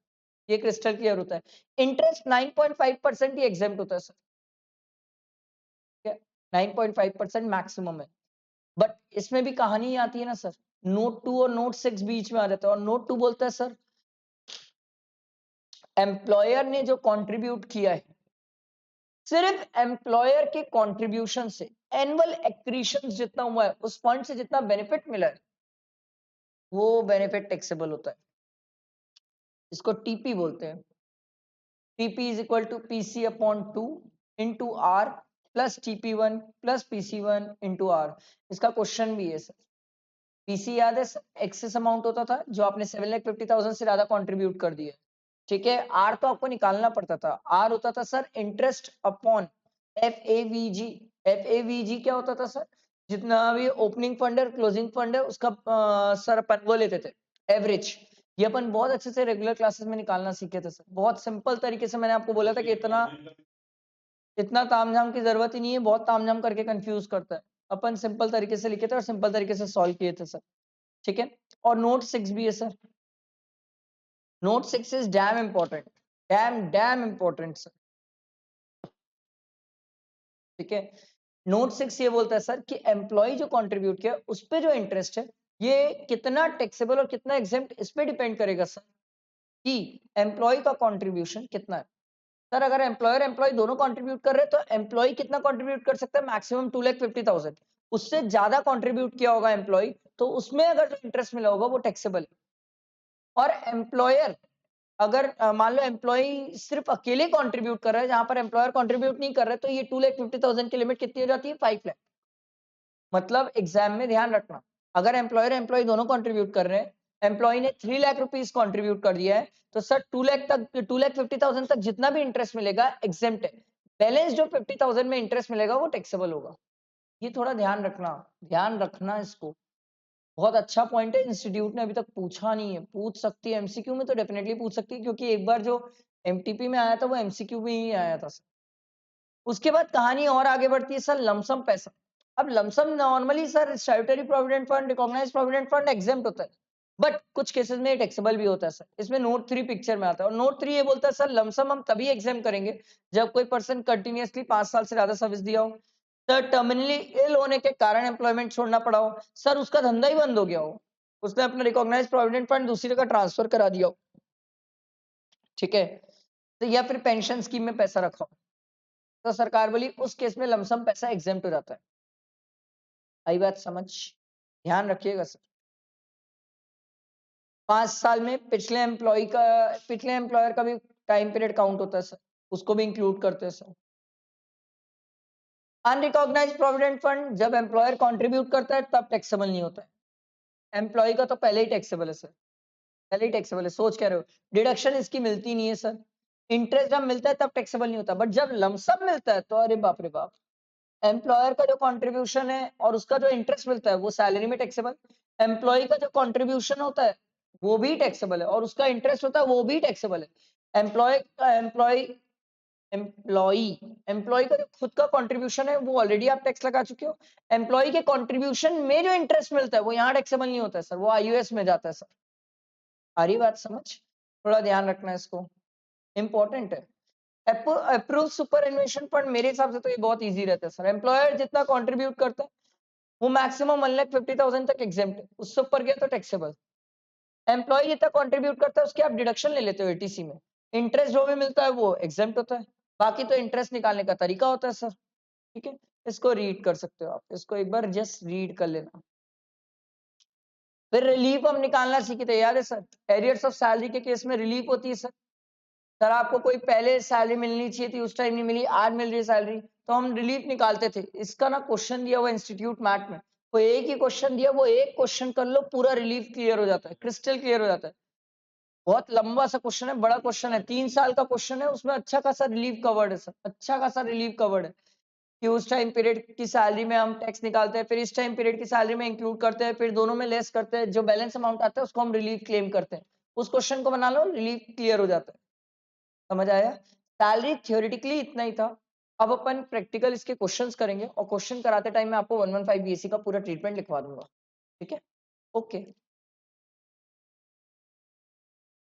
ये क्रिस्टल क्लियर होता है। इंटरेस्ट 9.5% ही एग्जेम्प्ट होता है सर, 9.5% मैक्सिमम है। बट इसमें भी कहानी आती है ना सर, नोट 2 और नोट 6 बीच में आ जाता है, और नोट 2 बोलता है सर एम्प्लॉयर ने जो कंट्रीब्यूट किया है, सिर्फ एम्प्लॉयर के कंट्रीब्यूशन से एनुअल एक्रीशन जितना हुआ है, उस फंड से जितना बेनिफिट मिला है, वो बेनिफिट टैक्सेबल होता है, इसको टीपी बोलते हैं। TP is equal to PC upon 2 into R plus TP one plus PC one into R. इसका क्वेश्चन भी है सर। पीसी याद है एक्सेस अमाउंट होता था जो आपने 7,50,000 से ज्यादा कंट्रीब्यूट कर दिया, ठीक है। आर तो आपको निकालना पड़ता था, आर होता था सर इंटरेस्ट अपॉन एफएवीजी। एफएवीजी क्या होता था सर? जितना भी ओपनिंग फंड है क्लोजिंग फंड है उसका सर अपन वो लेते थे एवरेज। ये अपन बहुत अच्छे से रेगुलर क्लासेस में निकालना सीखे थे सर, बहुत सिंपल तरीके से। मैंने आपको बोला था कि इतना तामझाम की जरूरत ही नहीं है, बहुत तामझाम करके कंफ्यूज करता है। अपन सिंपल तरीके से लिखे थे और सिंपल तरीके से सॉल्व किए थे सर, ठीक है। और नोट 6 भी है sir. Note 6 is damn important, dam important sir, ठीक है। नोट 6 ये बोलता है सर कि एम्प्लॉय जो कंट्रीब्यूट किया उस पे जो इंटरेस्ट है ये कितना टैक्सेबल और कितना एग्जेम्प्ट, इस पे डिपेंड करेगा सर कि एम्प्लॉय का कंट्रीब्यूशन कितना है। सर अगर एम्प्लॉयर एम्प्लॉय दोनों कंट्रीब्यूट कर रहे हैं तो एम्प्लॉय कितना कंट्रीब्यूट कर सकता है? मैक्सिमम 2,50,000। उससे ज्यादा कंट्रीब्यूट किया होगा एम्प्लॉय तो उसमें अगर जो इंटरेस्ट मिला होगा वो टैक्सेबल है। और एम्प्लॉयर अगर मान लो एम्प्लॉय सिर्फ अकेले कंट्रीब्यूट कर रहा है, जहां पर एम्प्लॉयर कंट्रीब्यूट नहीं कर रहे, तो ये 2,50,000 की लिमिट कितनी हो जाती है? 5 लाख। मतलब एग्जाम में ध्यान रखना, अगर एम्प्लॉयर एम्प्लॉय दोनों कंट्रीब्यूट कर रहे हैं, एम्प्लॉय ने 3 लाख रुपीस कंट्रीब्यूट कर दिया है, तो सर 2 लाख तक 2,50,000 तक जितना भी इंटरेस्ट मिलेगा एग्जेम्प्ट है। बैलेंस जो 50,000 में इंटरेस्ट मिलेगा वो टैक्सेबल होगा। ये थोड़ा ध्यान रखना इसको। बहुत अच्छा पॉइंट है, इंस्टीट्यूट ने अभी तक पूछा नहीं है, पूछ सकती है एमसीक्यू में, तो डेफिनेटली पूछ सकती है, क्योंकि एक बार जो एमटीपी में आया था वो एमसीक्यू में ही आया था। उसके बाद कहानी और आगे बढ़ती है सर, लमसम पैसा। अब lump sum normally sir statutory provident fund, recognised provident fund exempt होता है, बट कुछ केसेस में टैक्सेबल भी होता है सर। इसमें नोट 3 पिक्चर में आता है, और नोट 3 ये बोलता है सर लमसम हम तभी एग्जाम करेंगे जब कोई पर्सन कंटिन्यूअसली 5 साल से ज्यादा सर्विस दिया हो, सर टर्मिनली इल होने के कारण एम्प्लॉयमेंट छोड़ना पड़ा हो, सर उसका धंधा ही बंद हो गया हो, उसने अपना रिकॉग्नाइज्ड प्रोविडेंट फंड दूसरी जगह ट्रांसफर करा दिया हो, ठीक है, तो या फिर पेंशन स्कीम में पैसा रखा हो, तो सरकार बोली उस केस में लमसम पैसा एग्जेम्प्ट हो जाता है। आई बात समझ? ध्यान रखिएगा सर। 5 साल में पिछले एम्प्लॉयर का भी टाइम पीरियड काउंट होता है सर, उसको भी इंक्लूड करते हैं सर। अनरिकॉग्नाइज्ड प्रोविडेंट फंड जब एम्प्लॉयर कंट्रीब्यूट करता है तब टैक्सेबल नहीं होता है। एम्प्लॉय का तो पहले ही टैक्सेबल है सर, पहले ही टैक्सेबल है, सोच कह रहे हो। डिडक्शन इसकी मिलती नहीं है सर। इंटरेस्ट जब मिलता है तब टैक्सेबल नहीं होता, बट जब लमसम मिलता है तो अरे बाप रे बाप, एम्प्लॉयर का जो कंट्रीब्यूशन है और उसका जो इंटरेस्ट मिलता है वो सैलरी में टैक्सेबल, एम्प्लॉय का जो कंट्रीब्यूशन होता है वो भी टैक्सेबल है और उसका इंटरेस्ट होता है वो भी टैक्सेबल है। एम्प्लॉय एम्प्लॉय का जो खुद का कंट्रीब्यूशन है वो ऑलरेडी आप टैक्स लगा चुके हो। एम्प्लॉय के कंट्रीब्यूशन में जो इंटरेस्ट मिलता है वो यहाँ टैक्सेबल नहीं होता है सर, वो आईयूएस में जाता है सर। आ रही बात समझ? थोड़ा ध्यान रखना है इसको, इंपॉर्टेंट है। अप्रूव सुपर एनुएशन फंड मेरे हिसाब से तो ये बहुत इजी रहता है सर। एम्प्लॉयर जितना कंट्रीब्यूट करता है वो मैक्सिमम 1,50,000 तक एग्जेम्प्ट है, उससे ऊपर गया तो टैक्सेबल। एम्प्लॉय जितना कंट्रीब्यूट करता है उसके आप डिडक्शन ले लेते हो एटीसी में, इंटरेस्ट जो भी मिलता है वो एग्जेम्प्ट होता है, बाकी तो इंटरेस्ट निकालने का तरीका होता है सर, ठीक है। इसको रीड कर सकते हो आप, इसको एक बार जस्ट रीड कर लेना। फिर रिलीफ हम निकालना सीखे थे, याद है सर? एरियर्स ऑफ सैलरी के केस में रिलीफ होती है सर। सर आपको कोई पहले सैलरी मिलनी चाहिए थी, उस टाइम नहीं मिली, आज मिल रही है सैलरी, तो हम रिलीफ निकालते थे। इसका ना क्वेश्चन दिया हुआ इंस्टीट्यूट मैट में, वो एक ही क्वेश्चन दिया, वो एक क्वेश्चन कर लो पूरा रिलीफ क्लियर हो जाता है, क्रिस्टल क्लियर हो जाता है। बहुत लंबा सा क्वेश्चन है, बड़ा क्वेश्चन है, 3 साल का क्वेश्चन है, उसमें अच्छा खासा रिलीफ कवर्ड है सर, अच्छा खासा रिलीफ कवर्ड है कि उस टाइम पीरियड की सैलरी में हम टैक्स निकालते हैं, फिर इस टाइम पीरियड की सैलरी में इंक्लूड करते हैं, फिर दोनों में लेस करते हैं, जो बैलेंस अमाउंट आता है उसको हम रिलीफ क्लेम करते हैं। उस क्वेश्चन को बना लो, रिलीफ क्लियर हो जाता है। समझ आया? सैलरी थ्योरेटिकली इतना ही था। अब अपन प्रैक्टिकल इसके क्वेश्चंस करेंगे और क्वेश्चन कराते टाइम मैं आपको 115 बीएससी का पूरा ट्रीटमेंट लिखवा दूंगा, ठीक है? ओके।